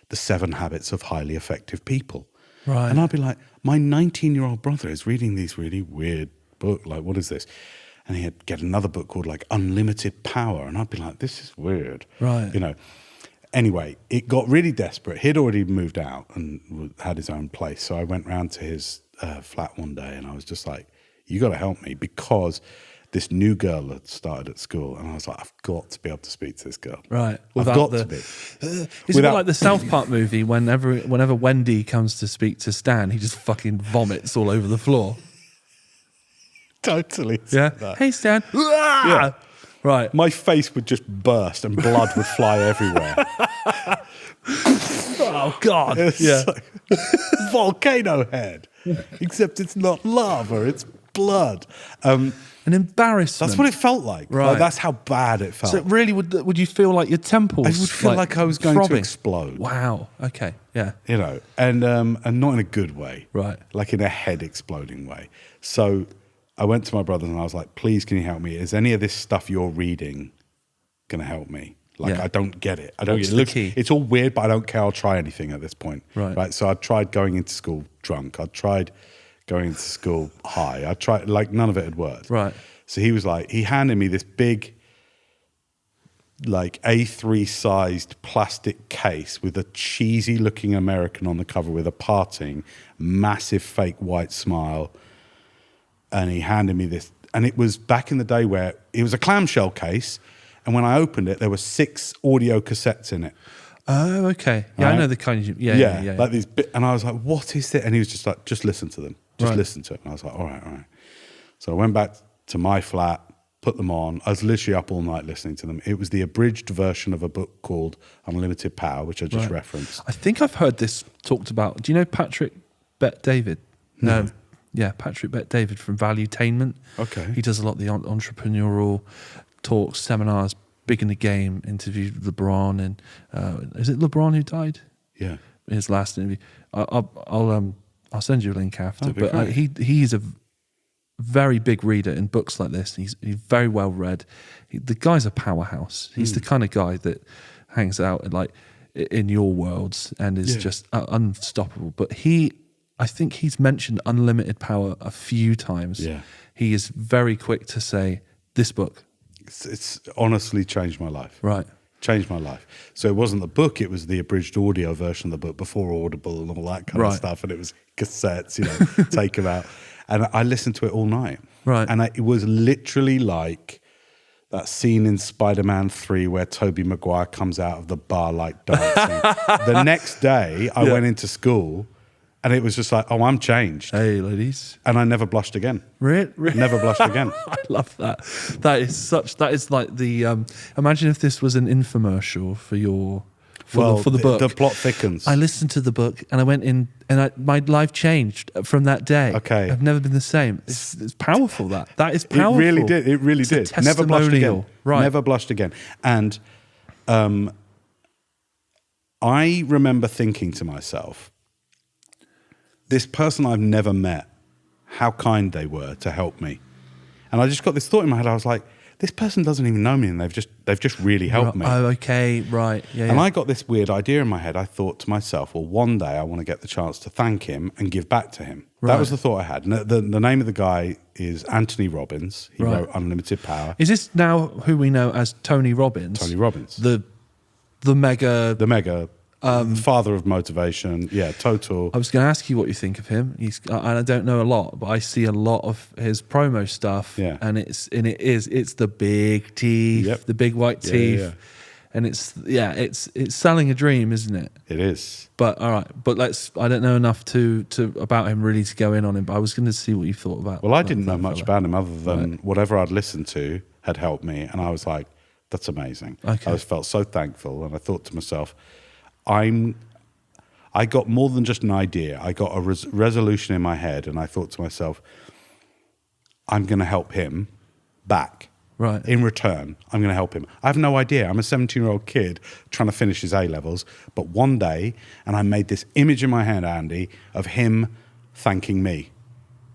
The 7 Habits of Highly Effective People. Right. And I'd be like, my 19-year-old brother is reading these really weird book, like, what is this? And he'd get another book called like Unlimited Power, and I'd be like, this is weird. Right. Anyway, it got really desperate. He'd already moved out and had his own place. So I went round to his flat one day and I was just like, you got to help me, because this new girl had started at school, and I was like, I've got to be able to speak to this girl. Right. I've got to be. It's a bit like the South Park movie, whenever Wendy comes to speak to Stan, he just fucking vomits all over the floor. Totally. Yeah. Hey, Stan. Yeah. Right. My face would just burst and blood would fly everywhere. Oh, God. It's Yeah. like volcano head. Except it's not lava, it's blood. An embarrassment. That's what it felt like. Right. Like, that's how bad it felt. So it really would you feel like your temples? I would feel like I was going throbbing? to explode. Wow. Okay. Yeah. You know, and not in a good way. Right. Like in a head exploding way. So I went to my brothers and I was like, please, can you help me? Is any of this stuff you're reading going to help me? Like, I don't get it. I don't What's get it. the key? It's all weird, but I don't care. I'll try anything at this point. Right. So I tried going into school drunk. I tried going into school high. I tried, like, none of it had worked. Right. So he was like, he handed me this big, like A3 sized plastic case with a cheesy looking American on the cover with a parting, massive fake white smile. And he handed me this. And it was back in the day where it was a clamshell case. And when I opened it, there were 6 audio cassettes in it. Oh, okay. Yeah, Right? I know the kind of yeah. Like these and I was like, what is it? And he was just like, just listen to them. Just Right. listen to it. And I was like, all right. So I went back to my flat, put them on. I was literally up all night listening to them. It was the abridged version of a book called Unlimited Power, which I just referenced. I think I've heard this talked about. Do you know Patrick Bet-David? No. Yeah, Patrick Bet-David from Valuetainment. Okay. He does a lot of the entrepreneurial talks, seminars, big in the game, interviewed LeBron. And is it LeBron who died? Yeah. His last interview. I'll send you a link after. That'd be But he's a very big reader in books like this. He's very well read. The guy's a powerhouse. He's the kind of guy that hangs out in your worlds and is just unstoppable. But I think he's mentioned unlimited power a few times. Yeah. He is very quick to say, this book. It's honestly changed my life. Right. Changed my life. So it wasn't the book, it was the abridged audio version of the book before Audible and all that kind of stuff. And it was cassettes, take them out. And I listened to it all night. Right. And it was literally like that scene in Spider-Man 3 where Tobey Maguire comes out of the bar like dancing. The next day, I went into school and it was just like, oh, I'm changed. Hey, ladies. And I never blushed again. Really? Never blushed again. I love that. That is like the, imagine if this was an infomercial for the book. The plot thickens. I listened to the book and I went in and my life changed from that day. Okay. I've never been the same. It's powerful, that. That is powerful. It really did. It really did. Never blushed again. Right. Never blushed again. And I remember thinking to myself, this person I've never met, how kind they were to help me. And I just got this thought in my head. I was like, this person doesn't even know me and they've just really helped me. Oh, okay, right. Yeah, And I got this weird idea in my head. I thought to myself, well, one day I want to get the chance to thank him and give back to him. Right. That was the thought I had. And the name of the guy is Anthony Robbins. He Right. wrote Unlimited Power. Is this now who we know as Tony Robbins? Tony Robbins. The mega... Father of motivation. Yeah, total. I was going to ask you what you think of him. And I don't know a lot, but I see a lot of his promo stuff. Yeah. And it's the big teeth, the big white teeth. Yeah. And it's selling a dream, isn't it? It is. But all right, but I don't know enough to about him really to go in on him, but I was going to see what you thought about. Well, I didn't know much about him other than whatever I'd listened to had helped me. And I was like, that's amazing. Okay. I just felt so thankful. And I thought to myself, I got more than just an idea. I got a resolution in my head, and I thought to myself, I'm going to help him back. Right. In return, I'm going to help him. I have no idea. I'm a 17-year-old kid trying to finish his A-levels, but one day, and I made this image in my head, Andy, of him thanking me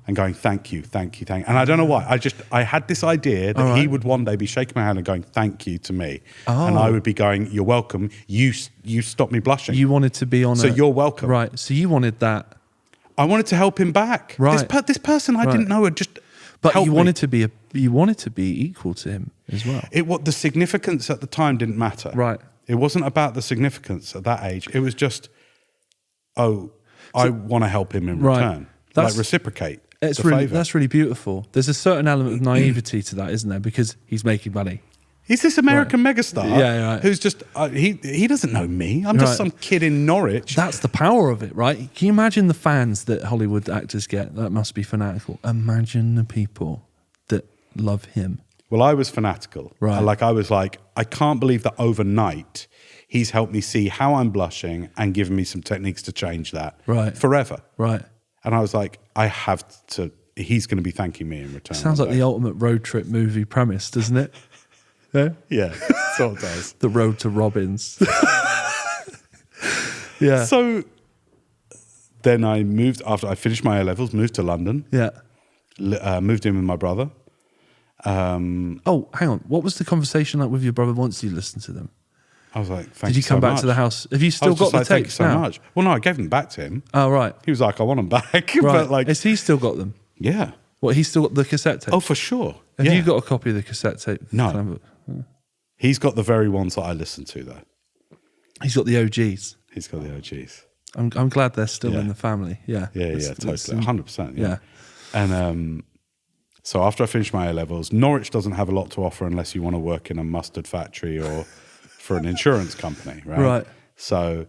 and going, thank you. And I don't know why. I had this idea that he would one day be shaking my hand and going, thank you to me. Oh. And I would be going, you're welcome. You stopped me blushing. You wanted to be on So you're welcome. Right. So you wanted that. I wanted to help him back. Right. This person I didn't know had just But helped you wanted me. you wanted to be equal to him as well. The significance at the time didn't matter. Right. It wasn't about the significance at that age. It was just, I want to help him in return. Like reciprocate. That's really beautiful. There's a certain element of naivety to that, isn't there? Because he's making money. He's this American megastar who's just, he doesn't know me. I'm just some kid in Norwich. That's the power of it, right? Can you imagine the fans that Hollywood actors get? That must be fanatical. Imagine the people that love him. Well, I was fanatical. Right. Like, I was like, I can't believe that overnight he's helped me see how I'm blushing and given me some techniques to change that forever. Right. And I was like, I have to, he's going to be thanking me in return. Sounds like the ultimate road trip movie premise, doesn't it? Yeah. Yeah, sort of does. The Road to Robbins. Yeah. So then I moved, after I finished my A-levels, moved to London. Yeah. Moved in with my brother. Oh, hang on. What was the conversation like with your brother once you listened to them? I was like, thank you so much. Did you come back to the house? Have you still got the tapes thank you so now? much. Well, no, I gave them back to him. Oh, right. He was like, I want them back. Right. But like, Has he still got them? yeah. What, he's still got the cassette tape? Oh, for sure. Have Yeah. you got a copy of the cassette tape? No. He's got the very ones that I listen to, though. He's got the OGs. He's got the OGs. I'm glad they're still Yeah. in the family. Yeah. Yeah, totally. 100%. Yeah. And so after I finished my A-levels, Norwich doesn't have a lot to offer unless you want to work in a mustard factory or for an insurance company, right? Right. So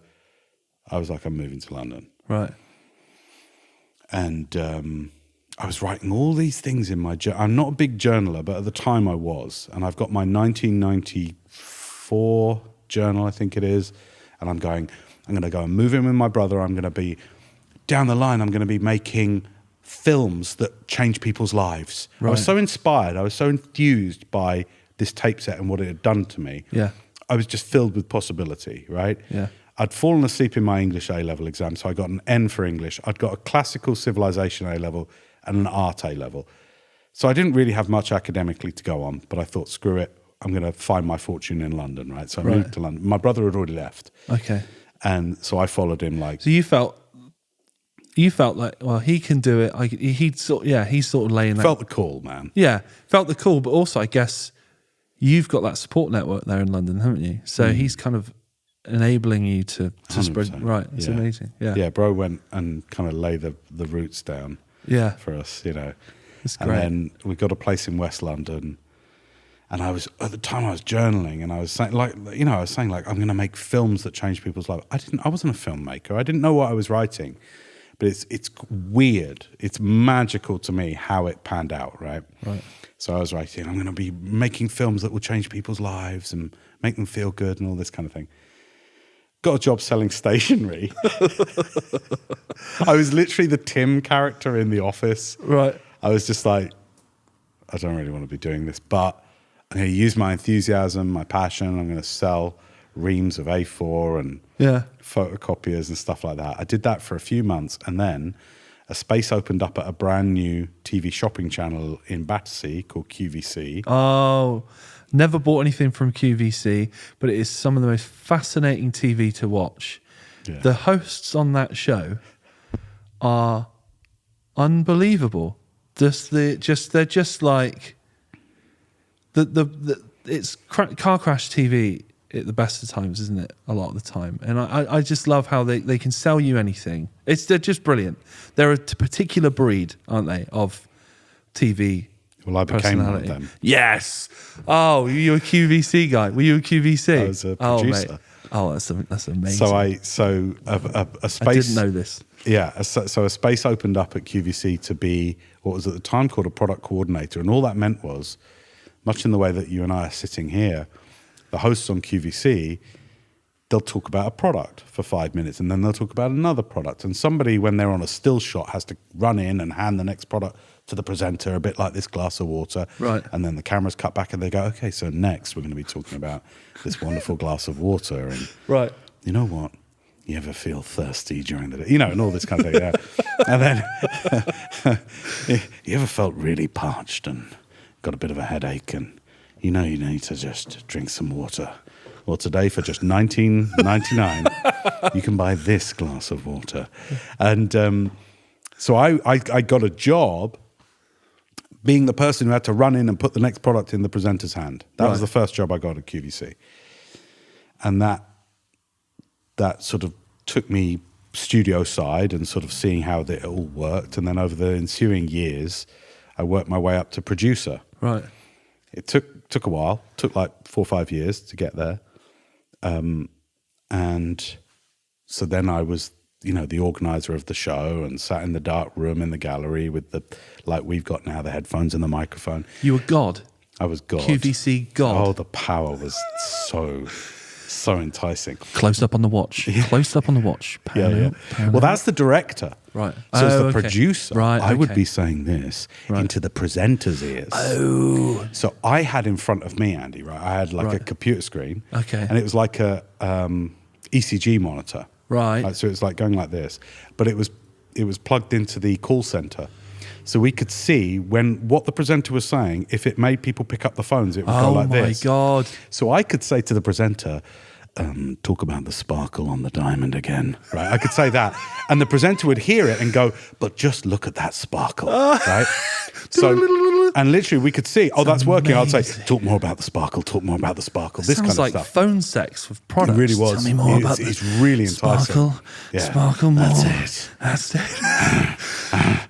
I was like, I'm moving to London. Right. And I was writing all these things in my journal. I'm not a big journaler, but at the time I was. And I've got my 1994 journal, I think it is. And I'm going to go and move in with my brother. I'm going to be, down the line, I'm going to be making films that change people's lives. Right. I was so inspired. I was so enthused by this tape set and what it had done to me. Yeah. I was just filled with possibility, right? Yeah. I'd fallen asleep in my English A-level exam, so I got an N for English. I'd got a classical civilization A-level and an art A-level. So I didn't really have much academically to go on, but I thought, screw it, I'm going to find my fortune in London, right? So I moved to London. My brother had already left. Okay. And so I followed him like... So you felt like, well, he can do it. He's sort of laying that. Felt the call, man. Yeah, felt the call, but also I guess you've got that support network there in London, haven't you? So he's kind of enabling you to spread. Right, it's amazing. Yeah, yeah. Bro went and kind of lay the roots down. Yeah, for us, you know. It's great. And then we got a place in West London, and I was at the time I was journaling, and I was saying like, I'm going to make films that change people's lives. I wasn't a filmmaker. I didn't know what I was writing. But it's weird. It's magical to me how it panned out, right? Right. So I was writing, I'm going to be making films that will change people's lives and make them feel good and all this kind of thing. Got a job selling stationery. I was literally the Tim character in The Office. Right. I was just like, I don't really want to be doing this, but I'm going to use my enthusiasm, my passion. I'm going to sell reams of A4 and photocopiers and stuff like that. I did that for a few months, and then a space opened up at a brand new TV shopping channel in Battersea called QVC. Oh, never bought anything from QVC, but it is some of the most fascinating TV to watch. Yeah. The hosts on that show are unbelievable. They're just like it's car crash TV at the best of times, isn't it? A lot of the time. And I just love how they can sell you anything. They're just brilliant. They're a particular breed, aren't they, of TV Well, I became one of them. Yes. Oh, were you a QVC guy? Were you a QVC? I was a producer. Oh, mate. Oh, that's amazing. So a space... I didn't know this. Yeah, so a space opened up at QVC to be what was at the time called a product coordinator. And all that meant was, much in the way that you and I are sitting here, the hosts on QVC, they'll talk about a product for 5 minutes and then they'll talk about another product. And somebody, when they're on a still shot, has to run in and hand the next product to the presenter, a bit like this glass of water. Right. And then the cameras cut back and they go, okay, so next we're going to be talking about this wonderful glass of water. And right. You know what? You ever feel thirsty during the day? You know, and all this kind of thing. Yeah. And then you ever felt really parched and got a bit of a headache and you need to just drink some water. Well, today for just $19.99, you can buy this glass of water. And so I got a job being the person who had to run in and put the next product in the presenter's hand. That was the first job I got at QVC. And that sort of took me studio side and sort of seeing how it all worked. And then over the ensuing years, I worked my way up to producer. Right. It took a while. Took like 4 or 5 years to get there. And so then I was, the organizer of the show and sat in the dark room in the gallery with the, like we've got now, the headphones and the microphone. You were God. I was God. QVC God. Oh, the power was so enticing. Close up on the watch. Close up on the watch. Parallel. Well, that's the director. Right. So as the producer, right, I would be saying this into the presenter's ears. Oh. So I had in front of me, Andy, right? I had like a computer screen. Okay. And it was like a ECG monitor. Right. So it was like going like this. But it was plugged into the call center. So we could see what the presenter was saying. If it made people pick up the phones, it would go like this. Oh my God. So I could say to the presenter, talk about the sparkle on the diamond again, right? I could say that. And the presenter would hear it and go, but just look at that sparkle, right? So, and literally we could see, that's working. I'd say, talk more about the sparkle, talk more about the sparkle, this kind of like stuff. phone sex with products. It really was. Tell me more about it's really enticing. Sparkle more. That's it.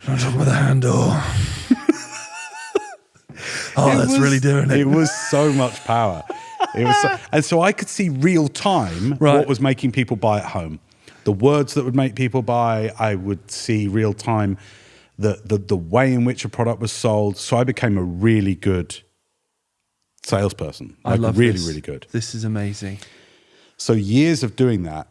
Don't talk about the handle. That's really doing it. It was so much power. And so I could see real time what was making people buy at home. The words that would make people buy, I would see real time the way in which a product was sold. So I became a really good salesperson. I love really, this. really good. This is amazing. So years of doing that,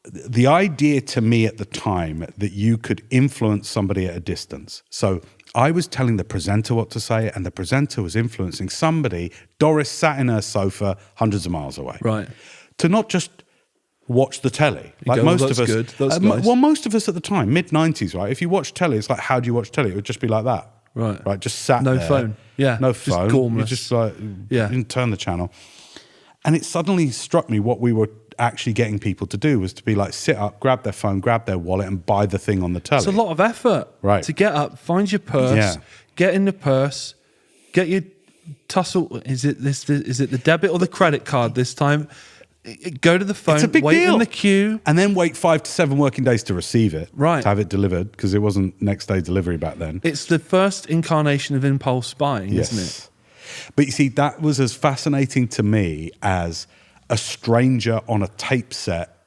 the idea to me at the time that you could influence somebody at a distance. So I was telling the presenter what to say, and the presenter was influencing somebody. Doris sat in her sofa hundreds of miles away. Right. To not just watch the telly. Like most of us. Good. That's nice. Well, most of us at the time, mid-90s, right? If you watch telly, it's like, how do you watch telly? It would just be like that. Right. Just sat there. No phone. Yeah. No phone. Just gormless. You just like, you didn't turn the channel. And it suddenly struck me what we were actually getting people to do was to be like, sit up, grab their phone, grab their wallet, and buy the thing on the telly. It's a lot of effort. Right. To get up, find your purse, get in the purse, get your tussle. Is it the debit or the credit card this time? Go to the phone, it's a big wait deal. in the queue. And then wait 5 to 7 working days to receive it. Right. To have it delivered, because it wasn't next day delivery back then. It's the first incarnation of impulse buying, isn't it? But you see, that was as fascinating to me as a stranger on a tape set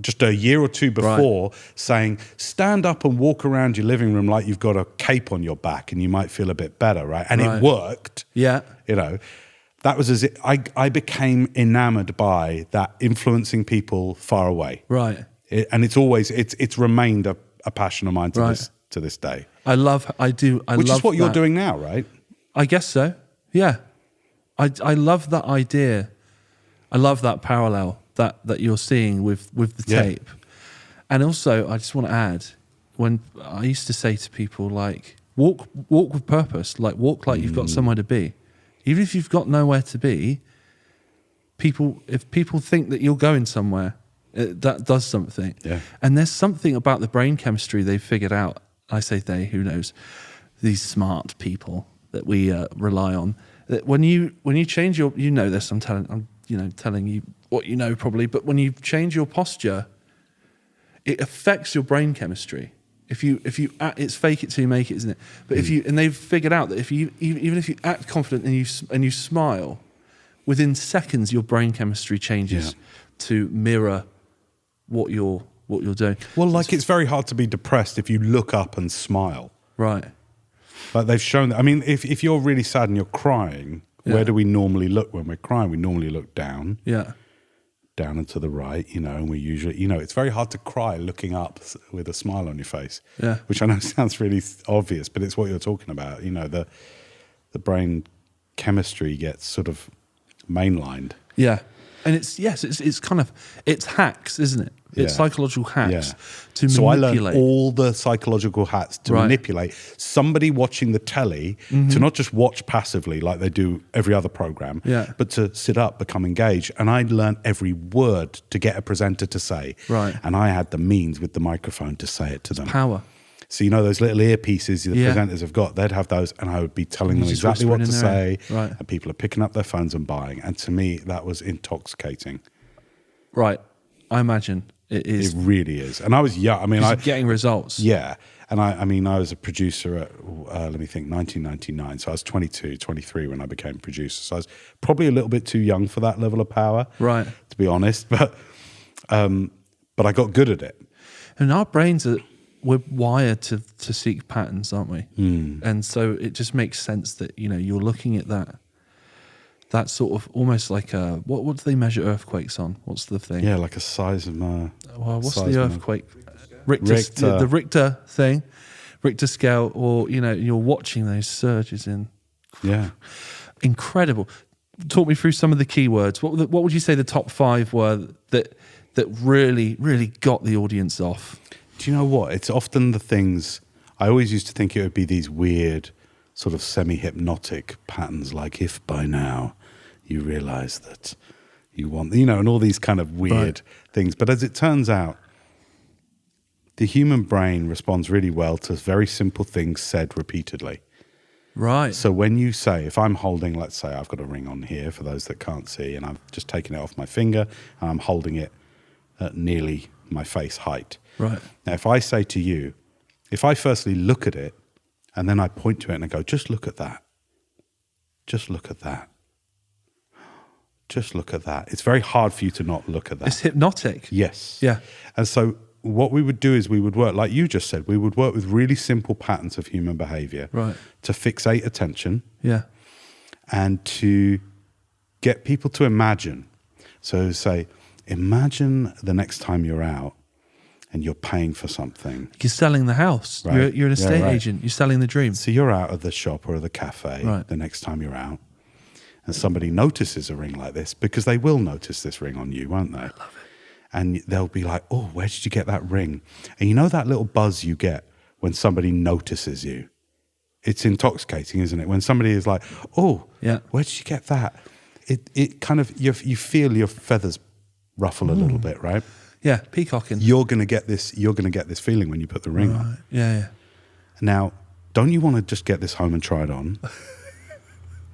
just a year or two before saying, stand up and walk around your living room like you've got a cape on your back and you might feel a bit better, right? And it worked. Yeah. You know, that was as it, I became enamored by that influencing people far away. Right. And it's remained a passion of mine to this day. I love Which is what you're doing now, right? I guess so. Yeah. I love that idea. I love that parallel that you're seeing with the tape. And also, I just want to add, when I used to say to people, like, walk with purpose, like walk like you've got somewhere to be. Even if you've got nowhere to be, if people think that you're going somewhere, that does something. Yeah. And there's something about the brain chemistry they've figured out. I say they, who knows? These smart people that we rely on. That when you change your, you know this. I'm telling you what you know probably. But when you change your posture, it affects your brain chemistry. If you it's fake it till you make it, isn't it? But and they've figured out that even if you act confident and you smile, within seconds your brain chemistry changes to mirror what you're doing. Well, like it's very hard to be depressed if you look up and smile. Right. Like they've shown that. I mean, if you're really sad and you're crying, where do we normally look when we're crying? We normally look down. Yeah. Down and to the right, and we usually, it's very hard to cry looking up with a smile on your face. Yeah. Which I know sounds really obvious, but it's what you're talking about. The brain chemistry gets sort of mainlined. Yeah. And it's kind of, it's hacks, isn't it? It's psychological hacks to manipulate. So I learned all the psychological hacks to manipulate somebody watching the telly to not just watch passively like they do every other program, but to sit up, become engaged. And I learned every word to get a presenter to say. Right. And I had the means with the microphone to say it to them. Power. So those little earpieces the presenters have got, they'd have those, and I would be telling them exactly what to say. Right. And people are picking up their phones and buying. And to me, that was intoxicating. Right. I imagine it is. It really is. And I was young. I mean, getting results. Yeah. And I was a producer at, 1999. So I was 22, 23 when I became a producer. So I was probably a little bit too young for that level of power. Right. To be honest. But I got good at it. And our brains are, we're wired to seek patterns, aren't we? And so it just makes sense that, you know, you're looking at that sort of almost like a, what do they measure earthquakes on? What's the thing? Yeah, like a seismo. Well, what's seismo. the earthquake? Richter. The Richter thing, Richter scale, or, you know, you're watching those surges in. Yeah. Incredible. Talk me through some of the keywords. What would you say the top 5 were that really, really got the audience off? Do you know what? It's often the things, I always used to think it would be these weird sort of semi-hypnotic patterns, like if by now you realize that you want, you know, and all these kind of weird things. But as it turns out, the human brain responds really well to very simple things said repeatedly. Right. So when you say, if I'm holding, let's say I've got a ring on here for those that can't see, and I've just taken it off my finger and I'm holding it at nearly my face height. Right. Now, if I say to you, if I firstly look at it and then I point to it and I go, just look at that. Just look at that. Just look at that. It's very hard for you to not look at that. It's hypnotic. Yes. Yeah. And so what we would do is we would work, like you just said, we would work with really simple patterns of human behavior to fixate attention and to get people to imagine. So say, imagine the next time you're out and you're paying for something. You're selling the house. Right. You're an estate agent. You're selling the dream. So you're out of the shop or the cafe the next time you're out, and somebody notices a ring like this, because they will notice this ring on you, won't they? I love it. And they'll be like, oh, where did you get that ring? And you know that little buzz you get when somebody notices you? It's intoxicating, isn't it? When somebody is like, oh, where did you get that? It kind of, you feel your feathers ruffle a little bit, right? Yeah, peacocking. You're going to get this feeling when you put the ring on. Yeah. Now, don't you want to just get this home and try it on?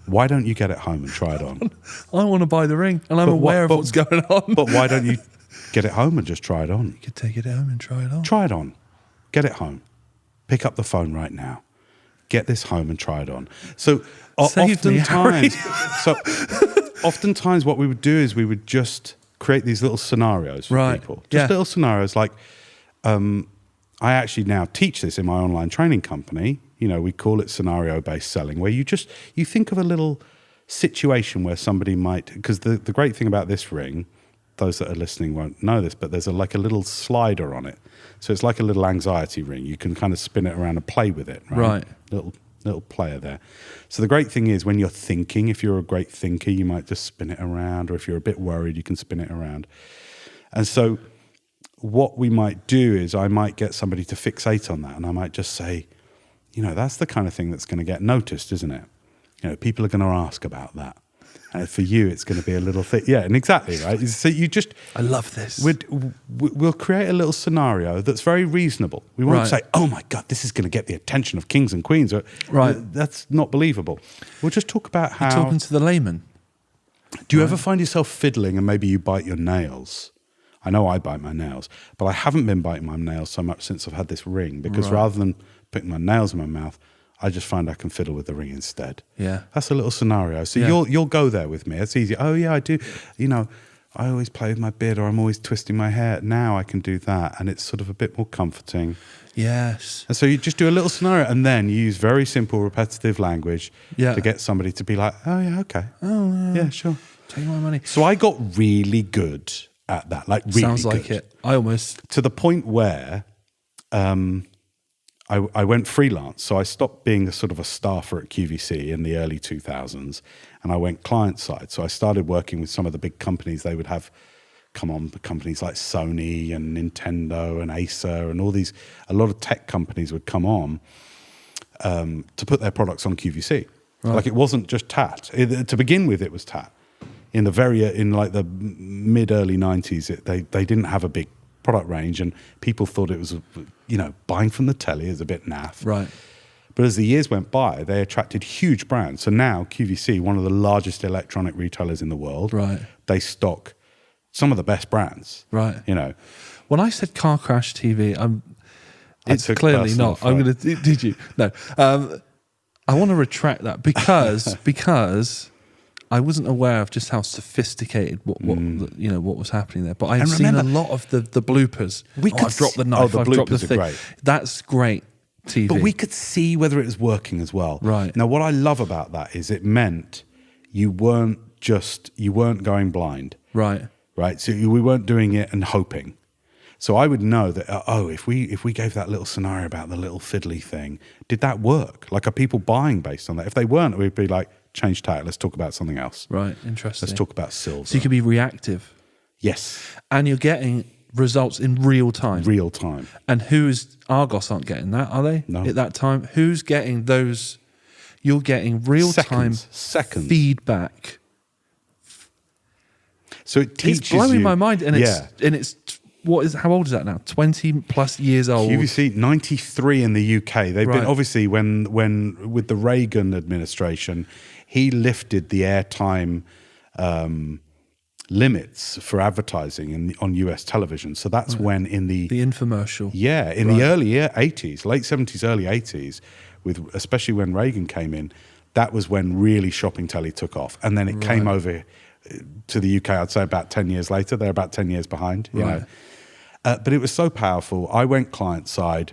Why don't you get it home and try it on? I want to buy the ring, and I'm aware of what's going on. But why don't you get it home and just try it on? You could take it home and try it on. Try it on. Get it home. Pick up the phone right now. Get this home and try it on. So oftentimes what we would do is we would just create these little scenarios for people. Just little scenarios like, I actually now teach this in my online training company. You know, we call it scenario-based selling, where you think of a little situation where somebody might, because the great thing about this ring, those that are listening won't know this, but there's like a little slider on it. So it's like a little anxiety ring. You can kind of spin it around and play with it, right? Little player there. So the great thing is when you're thinking, if you're a great thinker, you might just spin it around, or if you're a bit worried, you can spin it around. And so what we might do is I might get somebody to fixate on that, and I might just say, you know, that's the kind of thing that's going to get noticed, isn't it? You know, people are going to ask about that. And for you, it's going to be a little thing. Yeah, and exactly, right? So you just... I love this. We'll create a little scenario that's very reasonable. We won't say, oh my God, this is going to get the attention of kings and queens. That's not believable. We'll just talk about how... You're talking to the layman. Do you ever find yourself fiddling and maybe you bite your nails? I know I bite my nails, but I haven't been biting my nails so much since I've had this ring, because rather than putting my nails in my mouth, I just find I can fiddle with the ring instead. Yeah. That's a little scenario. So you'll go there with me. It's easy. Oh yeah, I do. You know, I always play with my beard, or I'm always twisting my hair. Now I can do that, and it's sort of a bit more comforting. Yes. And so you just do a little scenario, and then you use very simple, repetitive language to get somebody to be like, oh yeah, okay. Oh yeah, sure. Take my money. So I got really good at that. Like really Sounds like good. it. I almost... To the point where... I went freelance, so I stopped being a sort of a staffer at QVC in the early 2000s, and I went client side. So I started working with some of the big companies. They would have come on, companies like Sony and Nintendo and Acer and all these. A lot of tech companies would come on to put their products on QVC. Right. Like it wasn't just TAT. To begin with, it was TAT. In like the mid early 90s, they didn't have a big product range, and people thought it was, you know, buying from the telly is a bit naff. Right. But as the years went by, they attracted huge brands. So now QVC, one of the largest electronic retailers in the world, they stock some of the best brands. Right. You know. When I said car crash TV, it's clearly not. I'm going to. Did you? No. I want to retract that because I wasn't aware of just how sophisticated what was happening there. But I've seen a lot of the bloopers. I've dropped the knife. I've dropped the thing. Great. That's great TV. But we could see whether it was working as well. Right. Now, what I love about that is it meant you weren't going blind. Right. Right. So we weren't doing it and hoping. So I would know that, if we gave that little scenario about the little fiddly thing, did that work? Like, are people buying based on that? If they weren't, we'd be like, change tack, let's talk about something else. Right, interesting. Let's talk about silver. So you can be reactive. Yes. And you're getting results in real time. Real time. And Argos aren't getting that, are they? No. At that time? Who's getting those? You're getting real time seconds feedback. So it teaches It's blowing you, my mind. And it's how old is that now? 20 plus years old. QVC 93 in the UK. They've been obviously when with the Reagan administration, he lifted the airtime limits for advertising on US television. So that's when in the infomercial. Yeah, in the early 80s, late 70s, early 80s, especially when Reagan came in, that was when really shopping telly took off. And then it came over to the UK, I'd say about 10 years later. They're about 10 years behind, you know. But it was so powerful. I went client side,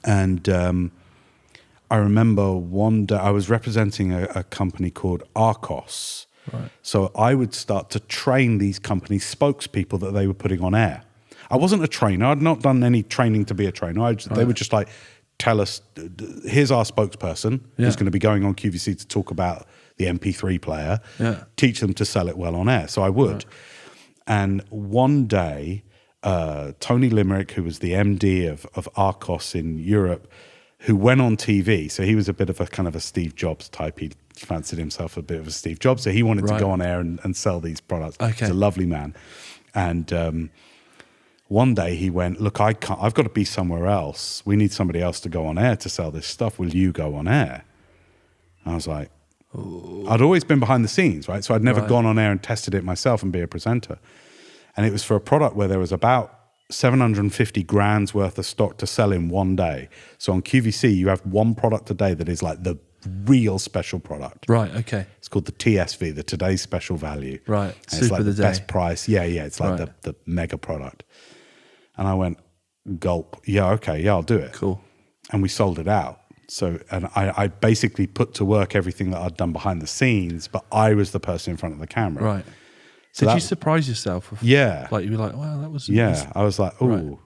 and I remember one day I was representing a company called Arcos. Right. So I would start to train these companies' spokespeople that they were putting on air. I wasn't a trainer. I'd not done any training to be a trainer. They would just like tell us, here's our spokesperson who's going to be going on QVC to talk about the MP3 player. Yeah. Teach them to sell it well on air. So I would. Right. And one day, Tony Limerick, who was the MD of Arcos in Europe, who went on TV. So he was a bit of a kind of a Steve Jobs type. He fancied himself a bit of a Steve Jobs. So he wanted to go on air and sell these products. Okay. He's a lovely man. And one day he went, look, I've got to be somewhere else. We need somebody else to go on air to sell this stuff. Will you go on air? And I was like, ooh. I'd always been behind the scenes, right? So I'd never gone on air and tested it myself and be a presenter. And it was for a product where there was about 750 grand's worth of stock to sell in one day. So on QVC, you have one product a day that is like the real special product. Right, okay. It's called the TSV, the Today's Special Value. Right, and it's like of the day. Best price. Yeah, it's like the mega product. And I went, gulp. Yeah, okay, yeah, I'll do it. Cool. And we sold it out. So, and I basically put to work everything that I'd done behind the scenes, but I was the person in front of the camera. Right. So did you surprise yourself? Yeah. Like, you were like, wow, that was... Yeah, I was like, ooh. Right.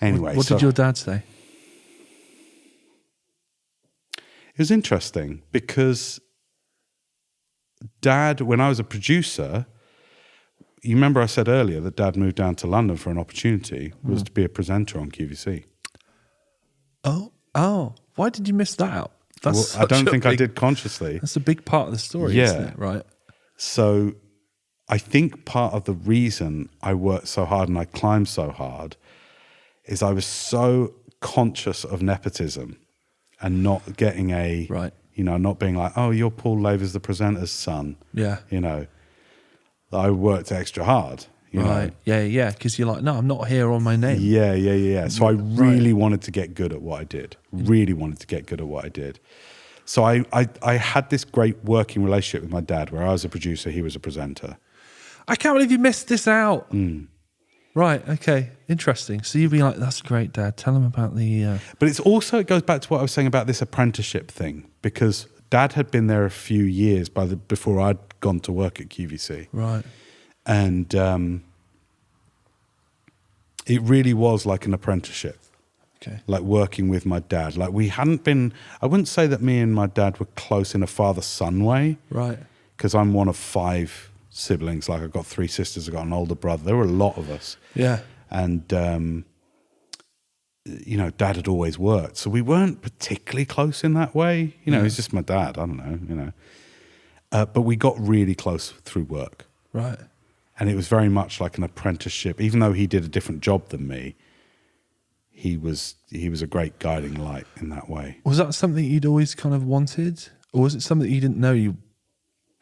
Anyway. What did your dad say? It was interesting because Dad, when I was a producer, you remember I said earlier that Dad moved down to London for an opportunity, was to be a presenter on QVC. Oh. Why did you miss that out? I don't think I did consciously. That's a big part of the story, isn't it? Right. So I think part of the reason I worked so hard and I climbed so hard is I was so conscious of nepotism and not getting not being like, oh, you're Paul Lavers, the presenter's son. Yeah. You know, I worked extra hard. You know? Yeah. Because you're like, no, I'm not here on my name. Yeah. So I really wanted to get good at what I did. So I had this great working relationship with my dad where I was a producer, he was a presenter. I can't believe you missed this out. Right, okay, interesting. So you'd be like, that's great, Dad. Tell him about the... But it goes back to what I was saying about this apprenticeship thing, because Dad had been there a few years before I'd gone to work at QVC. Right. And it really was like an apprenticeship. Okay. Like working with my dad. Like we hadn't been... I wouldn't say that me and my dad were close in a father-son way. Right. Because I'm one of 5 siblings. Like I've got 3 sisters, I've got an older brother. There were a lot of us. Yeah. And, Dad had always worked. So we weren't particularly close in that way. He's just my dad. I don't know, but we got really close through work. Right. And it was very much like an apprenticeship. Even though he did a different job than me, he was a great guiding light in that way. Was that something you'd always kind of wanted? Or was it something you didn't know you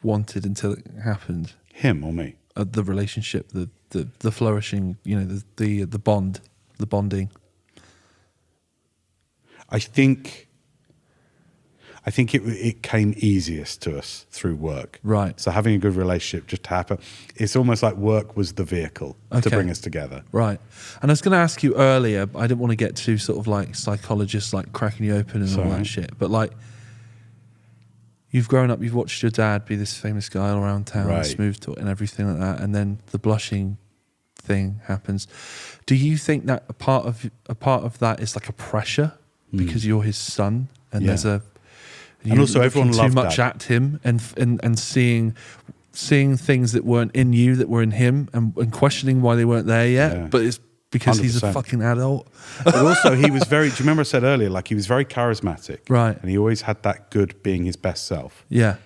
wanted until it happened? Him or me? The relationship, the flourishing, the bond, the bonding. I think I think it came easiest to us through work. Right. So having a good relationship just happened. It's almost like work was the vehicle to bring us together. Right. And I was going to ask you earlier, I didn't want to get too sort of like psychologists like cracking you open and all that shit. But like, you've grown up, you've watched your dad be this famous guy all around town, smooth talk and everything like that. And then the blushing thing happens. Do you think that a part of that is like a pressure because you're his son and there's a... And also everyone loved too much Dad. at him and seeing things that weren't in you that were in him and questioning why they weren't there yet, but it's because 100%. He's a fucking adult. But also he was very, do you remember I said earlier, like he was very charismatic. Right. And he always had that good being his best self. Yeah.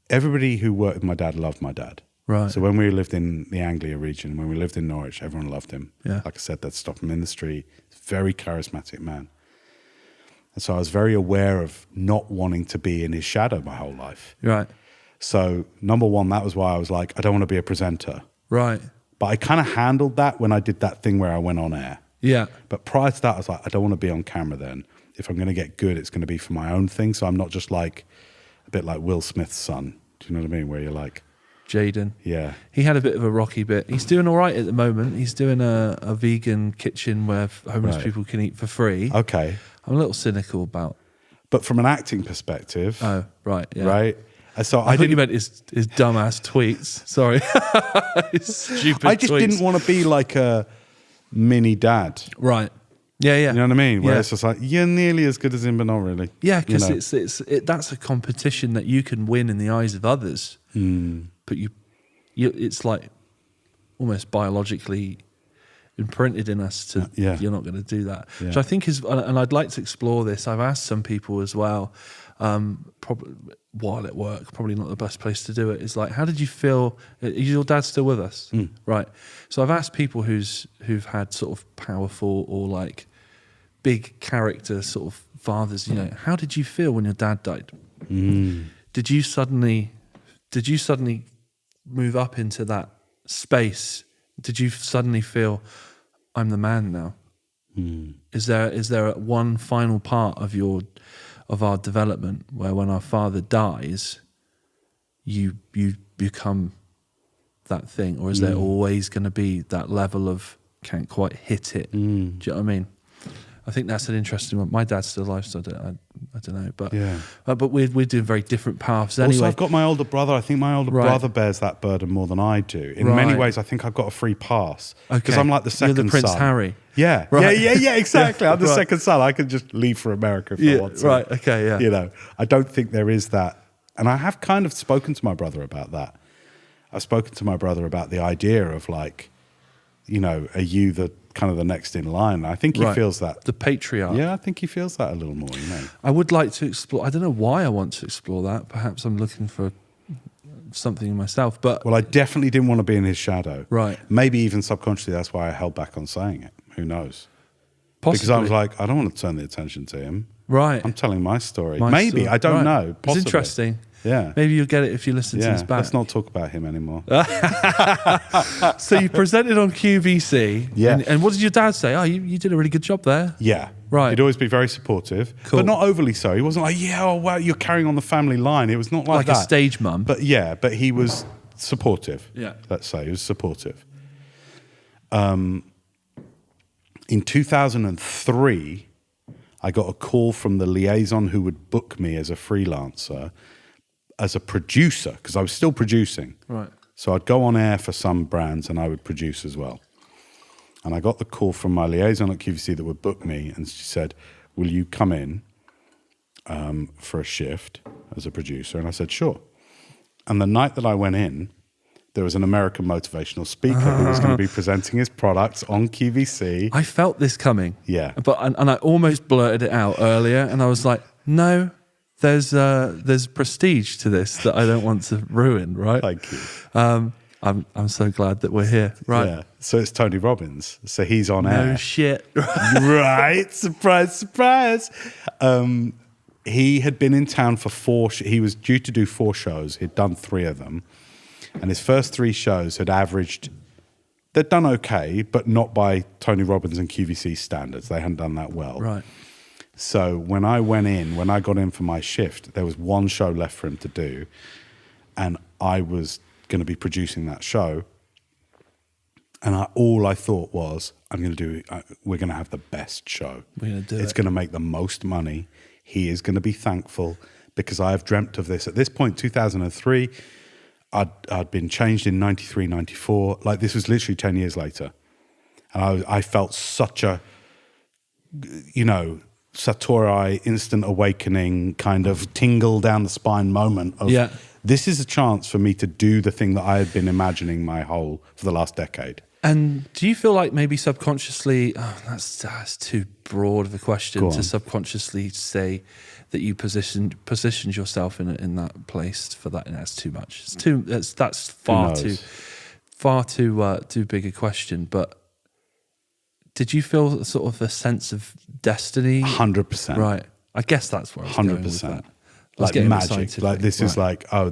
Everybody who worked with my dad loved my dad. Right. So when we lived in the Anglia region, when we lived in Norwich, everyone loved him. Yeah. Like I said, they'd stop him in the street. Very charismatic man. And so I was very aware of not wanting to be in his shadow my whole life. Right. So number one, that was why I was like, I don't want to be a presenter. Right. But I kind of handled that when I did that thing where I went on air. Yeah. But prior to that, I was like, I don't want to be on camera then. If I'm going to get good, it's going to be for my own thing. So I'm not just like, a bit like Will Smith's son. Do you know what I mean? Where you're like... Jaden. Yeah. He had a bit of a rocky bit. He's doing all right at the moment. He's doing a vegan kitchen where homeless people can eat for free. Okay. I'm a little cynical about... But from an acting perspective... Oh, right, yeah. Right? So I thought you meant his dumbass tweets. Sorry. His stupid I just tweets. didn't want to be like a mini dad. Right. Yeah, yeah. You know what I mean? Where it's just like, you're nearly as good as him, but not really. Yeah, because that's a competition that you can win in the eyes of others. But it's like almost biologically imprinted in us to you're not going to do that. Which I think is, and I'd like to explore this. I've asked some people as well, probably while at work, probably not the best place to do it. Is like, how did you feel? Is your dad still with us? Right. So I've asked people who've had sort of powerful or like big character sort of fathers. You know, how did you feel when your dad died? Did you suddenly move up into that space? Did you suddenly feel, I'm the man now? Is there one final part of our development where when our father dies, you become that thing, or is there always going to be that level of can't quite hit it? Do you know what I mean? I think that's an interesting one. My dad's still alive, so I don't know, but we're doing very different paths anyway. Also, I've got my older brother. I think my older brother bears that burden more than I do. In many ways, I think I've got a free pass because I'm like the second son. You're the Prince Harry. Yeah, yeah, exactly. I'm the second son. I could just leave for America if I want to. Right. Okay. Yeah. You know, I don't think there is that, and I have kind of spoken to my brother about that. I've spoken to my brother about the idea of like, you know, are you the kind of the next in line? I think he feels that. The patriarch. Yeah, I think he feels that a little more, you know. I would like to explore, I don't know why I want to explore that. Perhaps I'm looking for something in myself, but... Well, I definitely didn't want to be in his shadow. Right. Maybe even subconsciously, that's why I held back on saying it. Who knows? Possibly. Because I was like, I don't want to turn the attention to him. Right. I'm telling my story. Maybe, I don't know. Possibly. It's interesting. Yeah. Maybe you'll get it if you listen to this back. Let's not talk about him anymore. So you presented on QVC. Yeah. And what did your dad say? Oh, you did a really good job there. Yeah. Right. He'd always be very supportive, but not overly so. He wasn't like, yeah, oh, wow, you're carrying on the family line. It was not like that. Like a stage mum. But but he was supportive. Yeah. Let's say he was supportive. In 2003, I got a call from the liaison who would book me as a freelancer, as a producer, because I was still producing. Right. So I'd go on air for some brands and I would produce as well. And I got the call from my liaison at QVC that would book me, and she said, will you come in for a shift as a producer? And I said, sure. And the night that I went in, there was an American motivational speaker who was going to be presenting his products on QVC. I felt this coming. Yeah. And I almost blurted it out earlier, and I was like, no, there's prestige to this that I don't want to ruin, right? Thank you. I'm so glad that we're here. Right. Yeah. So it's Tony Robbins. So he's on air. No shit. Right. Surprise, surprise. He had been in town for he was due to do 4 shows. He'd done 3 of them. And his first 3 shows had averaged, they'd done okay, but not by Tony Robbins and QVC standards. They hadn't done that well. Right. So when I got in for my shift, there was one show left for him to do, and I was going to be producing that show. And all I thought was, we're going to have the best show. We're going to do it. It's going to make the most money. He is going to be thankful because I have dreamt of this. At this point, 2003, I'd been changed in 93, 94. Like, this was literally 10 years later. And I felt such a, Satori instant awakening kind of tingle down the spine moment of, this is a chance for me to do the thing that I had been imagining for the last decade. And do you feel like maybe subconsciously, that's too broad of a question to subconsciously say that you positioned yourself in that place for that? That's too much. That's far too big a question. But did you feel sort of a sense of destiny? 100%. Right. I guess that's where I was 100%. Going with that. Like magic. Like this is like, I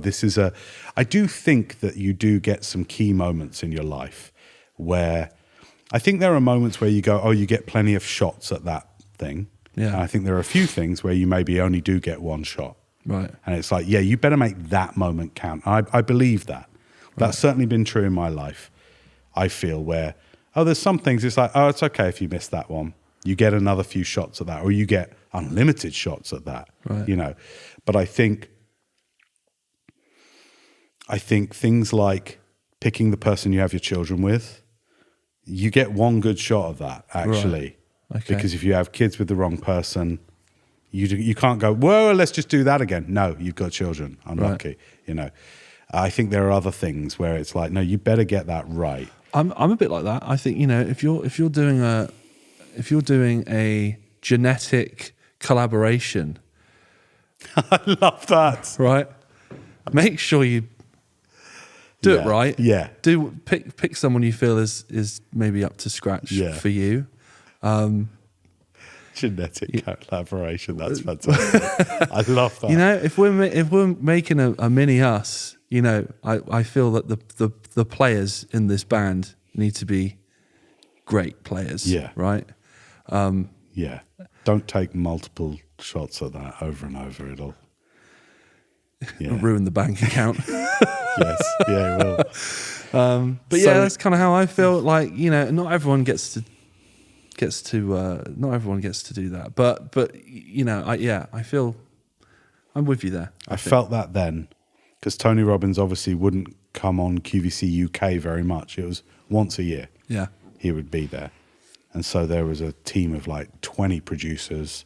do think that you do get some key moments in your life where I think there are moments where you go, you get plenty of shots at that thing. Yeah. And I think there are a few things where you maybe only do get one shot. Right. And it's like, you better make that moment count. I believe that. That's certainly been true in my life. I feel where, there's some things it's like, it's okay if you miss that one. You get another few shots at that, or you get unlimited shots at that, But I think things like picking the person you have your children with, you get one good shot of that, actually. Right. Okay. Because if you have kids with the wrong person, you can't go, well, let's just do that again. No, you've got children. Unlucky, I think there are other things where it's like, no, you better get that right. I'm a bit like that. I think, if you're doing a genetic collaboration, I love that. Right? Make sure you do it right. Yeah. Pick someone you feel is maybe up to scratch for you. Genetic collaboration. That's fantastic. I love that. If we're making a mini us, I feel that the players in this band need to be great players. Yeah. Right. Yeah. Don't take multiple shots of that over and over. It'll ruin the bank account. Yes. Yeah, it will. But that's kind of how I feel. Like, not everyone gets to do that. But I feel I'm with you there. I felt that then, because Tony Robbins obviously wouldn't come on QVC UK very much. It was once a year. Yeah. He would be there. And so there was a team of like 20 producers,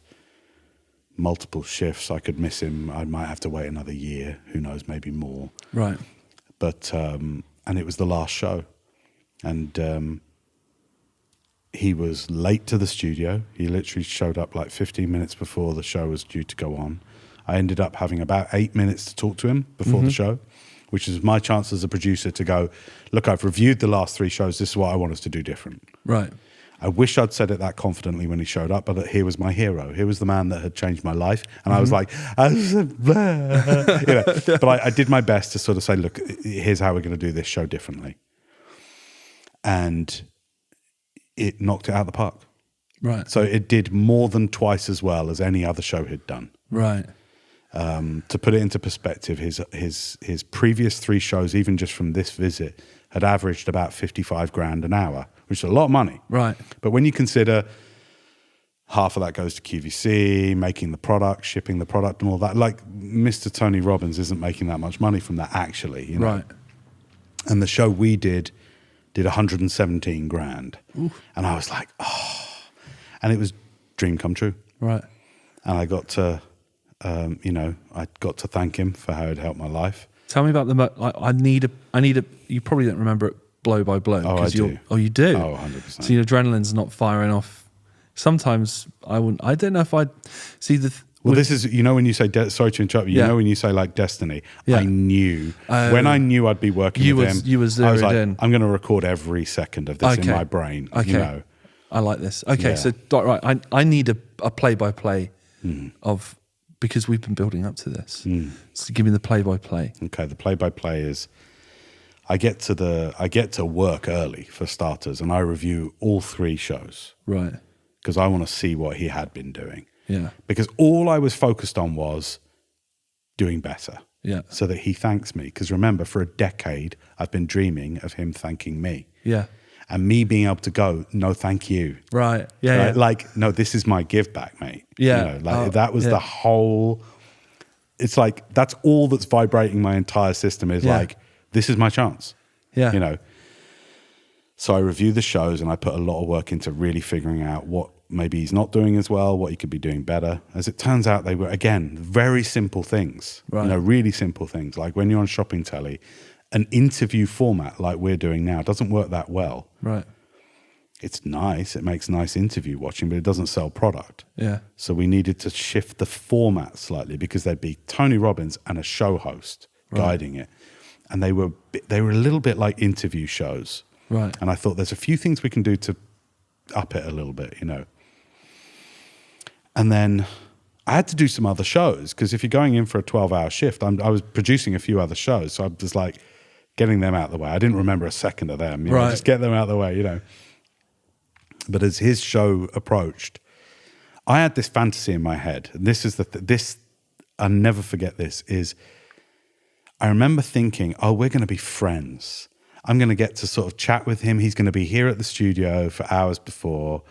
multiple shifts. I could miss him. I might have to wait another year. Who knows, maybe more. Right. But, and it was the last show. And he was late to the studio. He literally showed up like 15 minutes before the show was due to go on. I ended up having about 8 minutes to talk to him before the show, which is my chance as a producer to go, look, I've reviewed the last 3 shows. This is what I want us to do different. Right. I wish I'd said it that confidently when he showed up, but here was my hero. Here was the man that had changed my life. And I was like, but I did my best to sort of say, look, here's how we're going to do this show differently. And it knocked it out of the park. Right. So it did more than twice as well as any other show had done. Right. To put it into perspective, his previous 3 shows, even just from this visit, had averaged about 55 grand an hour, which is a lot of money. Right. But when you consider half of that goes to QVC, making the product, shipping the product and all that, like Mr. Tony Robbins isn't making that much money from that actually. Right. And the show we did 117 grand. Oof. And I was like, and it was dream come true. Right. And I got to, I got to thank him for how it helped my life. Tell me about I need a. You probably don't remember it blow by blow. Oh, I do. Oh, you do. Oh, 100%. So your adrenaline's not firing off. Sometimes I wouldn't. I don't know if I'd see the. Well, this is, when you say, sorry to interrupt you, when you say like destiny, I knew, when I knew I'd be working with him, you were zeroed I was like, in. I'm going to record every second of this in my brain. Okay. I like this. Okay, so right, I need a play-by-play of, because we've been building up to this. So give me the play-by-play. Okay, the play-by-play is, I get to work early for starters, and I review all 3 shows. Right. Because I want to see what he had been doing. Yeah. Because all I was focused on was doing better. Yeah. So that he thanks me. Because remember, for a decade, I've been dreaming of him thanking me. Yeah. And me being able to go, no, thank you. Right. Yeah. Right? Yeah. Like, no, this is my give back, mate. Yeah. You know, that was the whole, it's like, that's all that's vibrating my entire system is like, this is my chance. Yeah. You know. So I review the shows and I put a lot of work into really figuring out what maybe he's not doing as well, what he could be doing better. As it turns out, they were, again, very simple things, right. You know, really simple things. Like when you're on shopping telly, an interview format like we're doing now doesn't work that well. Right. It's nice. It makes nice interview watching, but it doesn't sell product. Yeah. So we needed to shift the format slightly because there'd be Tony Robbins and a show host guiding it. And they were a little bit like interview shows. Right. And I thought there's a few things we can do to up it a little bit, you know. And then I had to do some other shows because if you're going in for a 12-hour shift, I was producing a few other shows. So I was like getting them out of the way. I didn't remember a second of them. You know, just get them out of the way, you know. But as his show approached, I had this fantasy in my head. And this is this, I'll never forget this, is I remember thinking, oh, we're going to be friends. I'm going to get to sort of chat with him. He's going to be here at the studio for hours before.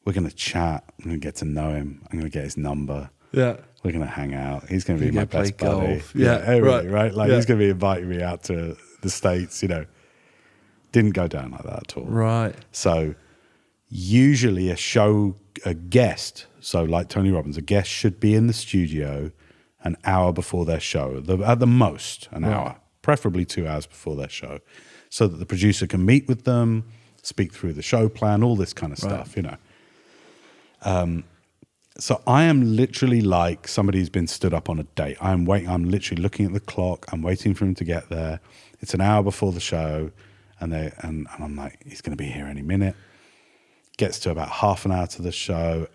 We're going to chat. I'm going to get to know him. I'm going to get his number. Yeah. We're going to hang out. He's going to be my best golf. buddy. Yeah, everything, right? Like he's going to be inviting me out to the States, you know. Didn't go down like that at all. Right. So usually a guest, so like Tony Robbins, a guest should be in the studio an hour before their show, at the most an hour, preferably 2 hours before their show, so that the producer can meet with them, speak through the show plan, all this kind of stuff, you know. So I am literally like somebody who's been stood up on a date. I'm literally looking at the clock. I'm waiting for him to get there. It's an hour before the show, and I'm like, he's going to be here any minute. Gets to about half an hour to the show.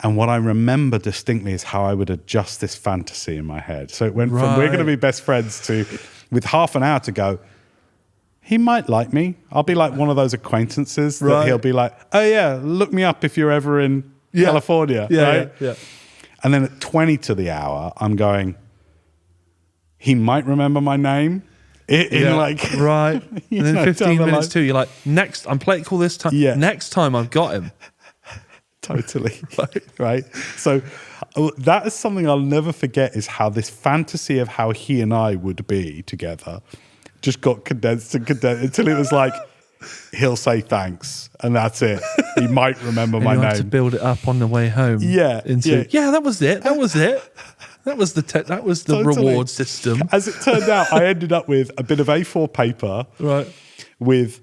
And what I remember distinctly is how I would adjust this fantasy in my head. So it went from we're going to be best friends to, with half an hour to go, he might like me. I'll be like one of those acquaintances that he'll be like, oh yeah, look me up if you're ever in California. Right? Yeah. And then at 20 to the hour, I'm going, he might remember my name. Like right. And then 15 minutes too, you're like, next, I'm playing cool this time. Yeah. Next time I've got him. Totally. Right. So that is something I'll never forget, is how this fantasy of how he and I would be together just got condensed until it was like, he'll say thanks and that's it. He might remember my name. To build it up on the way home. Yeah. That was it. That was it. That was the reward system. As it turned out, I ended up with a bit of A4 paper, right, with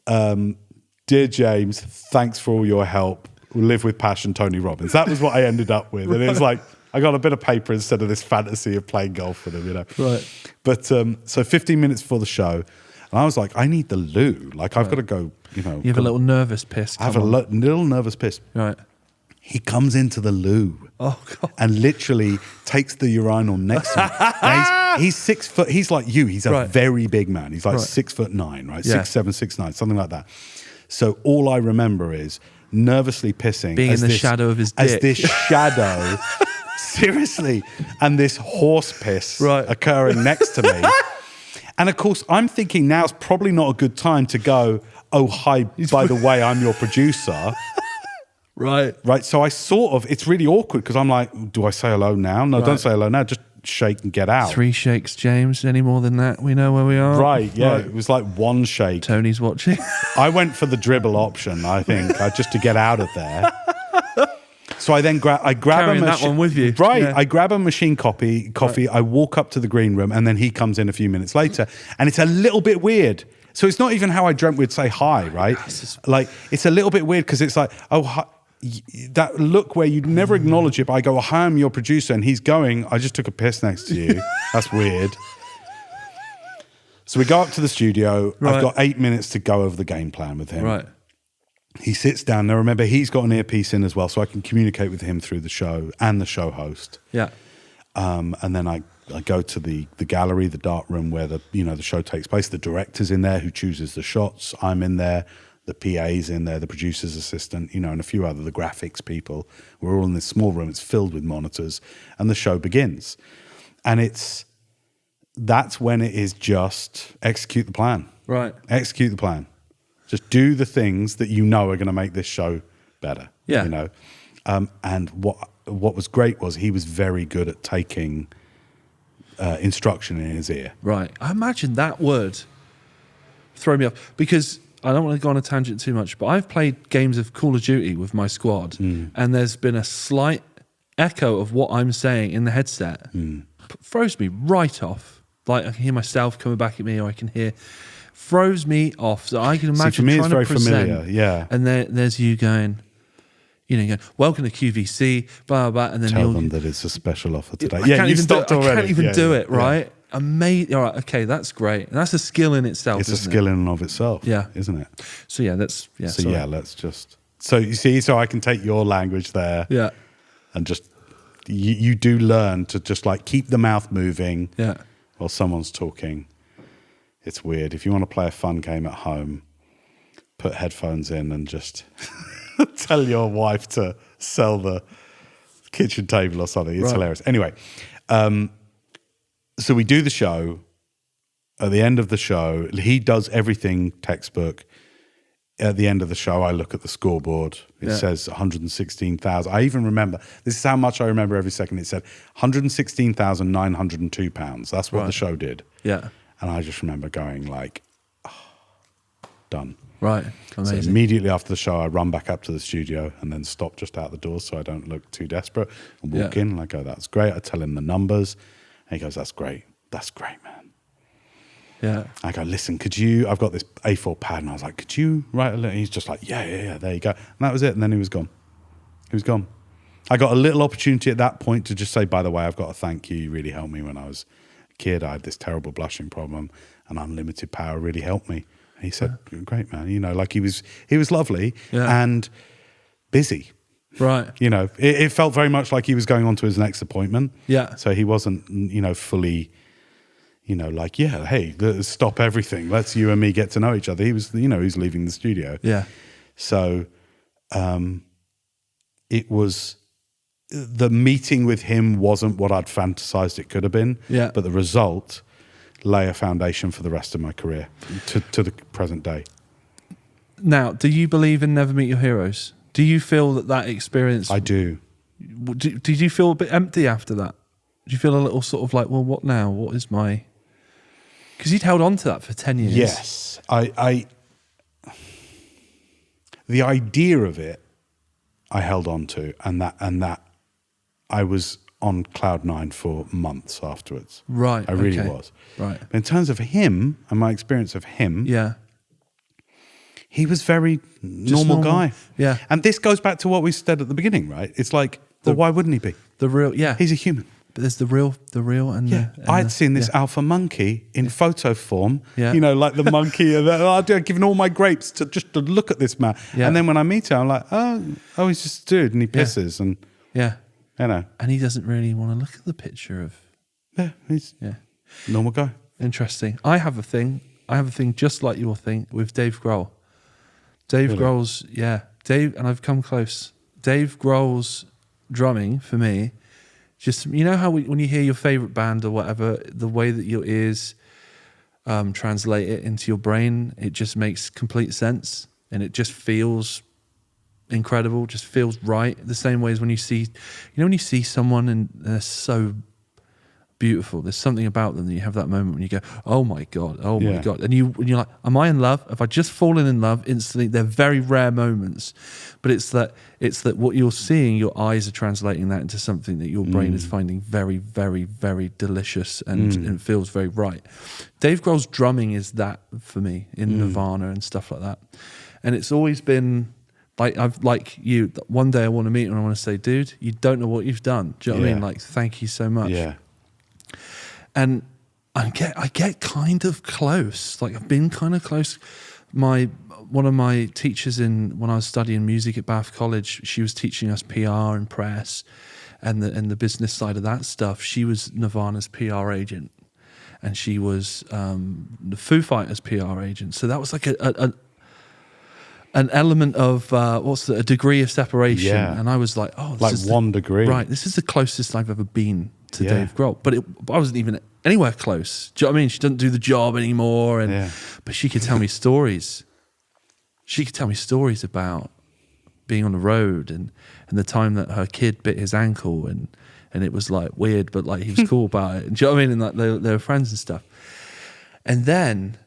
"Dear James, thanks for all your help. Live with passion, Tony Robbins." That was what I ended up with, and it was like I got a bit of paper instead of this fantasy of playing golf with him, you know. Right. But so 15 minutes before the show, and I was like, I need the loo. Like I've got to go. You know, you have a little nervous piss. I have a little nervous piss. Right. He comes into the loo. Oh, God. And literally takes the urinal next to him. Now he's 6 foot. He's like you. He's a very big man. He's like 6'9", right? Yeah. 6'7", 6'9", something like that. So all I remember is nervously pissing. Being in the shadow of his dick. As this shadow, seriously, and this horse piss occurring next to me. And of course, I'm thinking now's probably not a good time to go, oh, hi, by the way, I'm your producer. Right. So I sort of, it's really awkward because I'm like, do I say hello now? No, don't say hello now. Just shake and get out. 3 shakes, James. Any more than that, we know where we are. Right, yeah. Right. It was like 1 shake. Tony's watching. I went for the dribble option, I think, just to get out of there. So I then grab a machine. that one with you. Right. Yeah. I grab a machine coffee. Right. I walk up to the green room, and then he comes in a few minutes later. And it's a little bit weird. So it's not even how I dreamt we'd say hi, right? Like, it's a little bit weird because it's like, oh, hi. That look where you'd never acknowledge it, but I go, hi, I'm your producer, and he's going, I just took a piss next to you. That's weird. So we go up to the studio. Right. I've got 8 minutes to go over the game plan with him. Right. He sits down. Now, remember, he's got an earpiece in as well, so I can communicate with him through the show and the show host. Yeah. And then I go to the gallery, the dark room where the show takes place. The director's in there who chooses the shots. I'm in there. the PA's in there, the producer's assistant, you know, and a few other, the graphics people. We're all in this small room. It's filled with monitors, and the show begins. And that's when it is just execute the plan. Right. Execute the plan. Just do the things that you know are going to make this show better. Yeah. You know, and what was great was he was very good at taking instruction in his ear. Right. I imagine that would throw me off, because I don't want to go on a tangent too much, but I've played games of Call of Duty with my squad, and there's been a slight echo of what I'm saying in the headset. Throws me right off. Like I can hear myself coming back at me, or I can hear, throws me off. So I can imagine for me, trying it's very to present, familiar. Yeah. And there's you going, you know, welcome to QVC, blah, blah, blah. And then Tell them that it's a special offer today. I can't even do it, Yeah. right? Amazing. All right, okay, that's great. And that's a skill in itself. It's a skill in and of itself. Yeah. Isn't it? So yeah, let's just. So you see, so I can take your language there. Yeah. And just, you do learn to just like keep the mouth moving. Yeah. While someone's talking. It's weird. If you want to play a fun game at home, put headphones in and just tell your wife to sell the kitchen table or something. It's hilarious. Anyway, so we do the show. At the end of the show, he does everything textbook. At the end of the show, I look at the scoreboard. It says 116,000. I even remember, this is how much I remember every second. It said 116,902 pounds. That's what the show did. Yeah. And I just remember going like, done. Right. Amazing. So immediately after the show, I run back up to the studio and then stop just out the door so I don't look too desperate, and walk in and I go, that's great. I tell him the numbers and he goes, that's great. That's great, man. Yeah. I go, listen, I've got this A4 pad, and I was like, could you write a little? He's just like, yeah, there you go. And that was it. And then he was gone. I got a little opportunity at that point to just say, by the way, I've got to thank you. You really helped me when I was a kid. I had this terrible blushing problem, and unlimited power really helped me. And he said, great, man. You know, like he was lovely and busy. Right. You know, it felt very much like he was going on to his next appointment. Yeah. So he wasn't, you know, fully, you know, like, yeah, hey, let's stop everything. Let's you and me get to know each other. He was, you know, he was leaving the studio. Yeah. So it was, the meeting with him wasn't what I'd fantasized it could have been. Yeah. But the result lay a foundation for the rest of my career to the present day. Now, do you believe in never meet your heroes? Do you feel that experience? I do. Did you feel a bit empty after that? Did you feel a little sort of like, well, what now? What is my... Because you'd held on to that for 10 years. Yes. The idea of it, I held on to, and that I was on cloud nine for months afterwards. Right. I really was. Right. But in terms of him and my experience of him, he was very normal guy. Yeah. And this goes back to what we said at the beginning, right? It's like, well, why wouldn't he be? The real, He's a human. But there's the real, and I'd seen this alpha monkey in photo form. Yeah. You know, like the monkey. I'd given all my grapes to look at this man. Yeah. And then when I meet him, I'm like, oh, he's just a dude, and he pisses, and you know, and he doesn't really want to look at the picture of. Yeah, he's a normal guy. Interesting. I have a thing just like your thing with Dave Grohl. Dave Grohl's, Dave, and I've come close. Dave Grohl's drumming for me. Just, you know how when you hear your favorite band or whatever, the way that your ears translate it into your brain, it just makes complete sense, and it just feels incredible, just feels right. The same way as when you see someone and they're so beautiful, there's something about them that you have that moment when you go, oh my God, and you're like, am I in love? Have I just fallen in love instantly? They're very rare moments, but it's that what you're seeing, your eyes are translating that into something that your brain is finding very, very, very delicious, and it feels very right. Dave Grohl's drumming is that for me in Nirvana and stuff like that, and it's always been like you. One day I want to meet him and I want to say, dude, you don't know what you've done. Do you know what I mean? Like, thank you so much. Yeah. And I get kind of close. Like, I've been kind of close. One of my teachers when I was studying music at Bath College, she was teaching us PR and press and the business side of that stuff. She was Nirvana's PR agent, and she was the Foo Fighters PR agent. So that was like a an element of a degree of separation. Yeah. And I was like, oh, this Like is 1 degree. Right, this is the closest I've ever been to Yeah. Dave Grohl. But I wasn't even anywhere close. Do you know what I mean? She doesn't do the job anymore. But she could tell me stories. She could tell me stories about being on the road and the time that her kid bit his ankle and it was like weird, but like he was cool about it. And do you know what I mean? And like they were friends and stuff. And then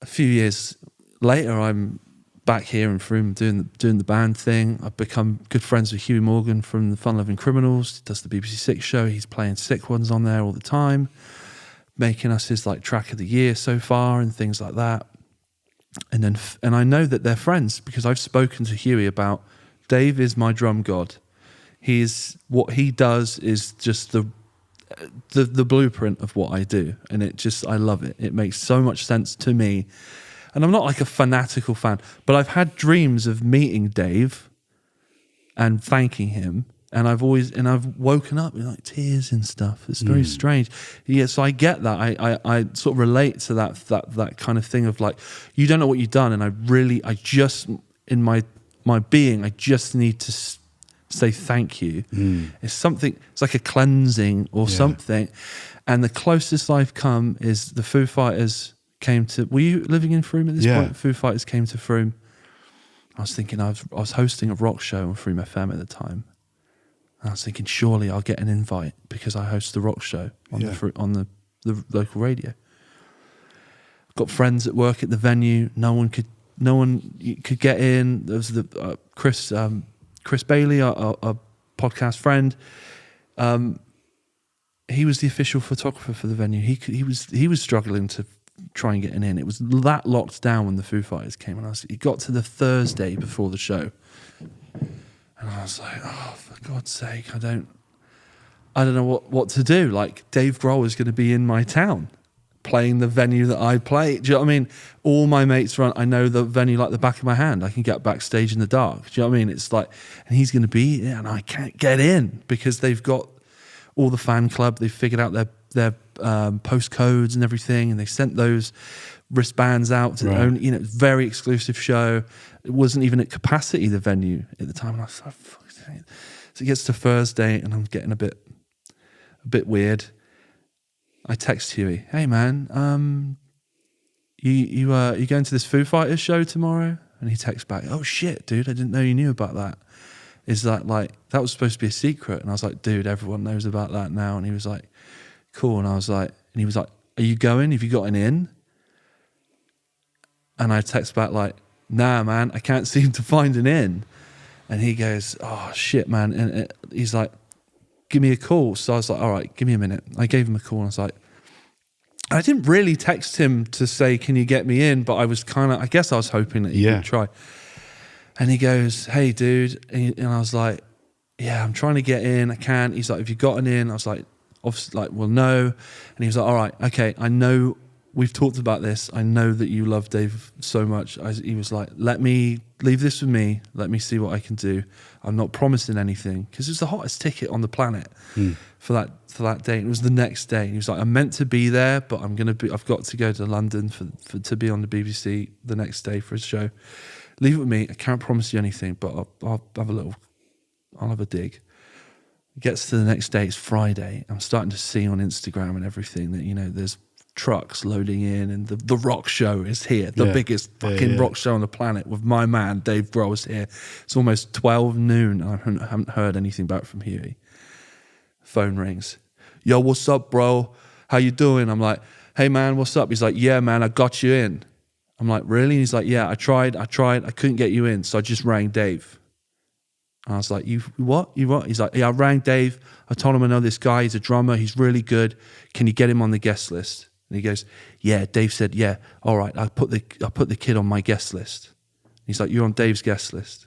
a few years later, I'm back here in Frome doing the band thing. I've become good friends with Huey Morgan from the Fun Loving Criminals. He does the BBC Six show. He's playing Sick Ones on there all the time, making us his like track of the year so far and things like that. And I know that they're friends because I've spoken to Huey about Dave is my drum god. What he does is just the blueprint of what I do, and I love it. It makes so much sense to me. And I'm not like a fanatical fan, but I've had dreams of meeting Dave and thanking him. And I've woken up with like tears and stuff. It's very strange. Yeah, so I get that. I sort of relate to that kind of thing of like, you don't know what you've done. And I just, in my being, I just need to say thank you. It's like a cleansing or something. And the closest I've come is the Foo Fighters came to, were you living in Frome at this point? Foo Fighters came to Frome. I was thinking, I was hosting a rock show on Frome FM at the time. And I was thinking, surely I'll get an invite because I host the rock show on the local radio. Got friends that work at the venue. No one could get in. There was the Chris Bailey, our podcast friend. He was the official photographer for the venue. He was struggling to try and get in. It was that locked down when the Foo Fighters came, and he got to the Thursday before the show, and I was like, oh, for God's sake, I don't know what to do. Like, Dave Grohl is going to be in my town playing the venue that I play. Do you know what I mean? All my mates I know the venue like the back of my hand. I can get backstage in the dark. Do you know what I mean? It's like, and he's going to be there, and I can't get in because they've got all the fan club. They've figured out their postcodes and everything, and they sent those wristbands out to own. You know, very exclusive show. It wasn't even at capacity, the venue at the time. And I was like, fuck. So it gets to Thursday, and I'm getting a bit weird. I text Huey, hey man, you going to this Foo Fighters show tomorrow? And he texts back, oh shit, dude, I didn't know you knew about that. Is that like, that was supposed to be a secret? And I was like, dude, everyone knows about that now. And he was like, cool. And I was like, and he was like, are you going? Have you got an in? And I text back like, nah, man, I can't seem to find an in. And he goes, oh shit, man. And he's like, give me a call. So I was like, all right, give me a minute. I gave him a call, and I was like, I didn't really text him to say, can you get me in? But I was I guess I was hoping that he would try. And he goes, hey, dude. And I was like, yeah, I'm trying to get in. I can't. He's like, have you got an in? I was like, obviously, like, well, no. And he was like, all right, okay, I know we've talked about this. I know that you love Dave so much. He was like, leave this with me. Let me see what I can do. I'm not promising anything, because it was the hottest ticket on the planet for that day. And it was the next day. And he was like, I'm meant to be there, but I've got to go to London to be on the BBC the next day for a show. Leave it with me. I can't promise you anything, but I'll have a dig. It gets to the next day. It's Friday. I'm starting to see on Instagram and everything that, you know, there's trucks loading in, and the rock show is here, the biggest fucking rock show on the planet, with my man Dave Grohl is here. It's almost 12 noon. I haven't heard anything back from Huey. Phone rings. Yo, what's up, bro? How you doing? I'm like, hey man, what's up? He's like, yeah man, I got you in. I'm like, really? And he's like, yeah, I tried, I couldn't get you in, so I just rang Dave. And I was like, you what? He's like, yeah, I rang Dave. I told him I know this guy. He's a drummer. He's really good. Can you get him on the guest list? And he goes, yeah. Dave said, yeah. All right, I put the kid on my guest list. He's like, you're on Dave's guest list.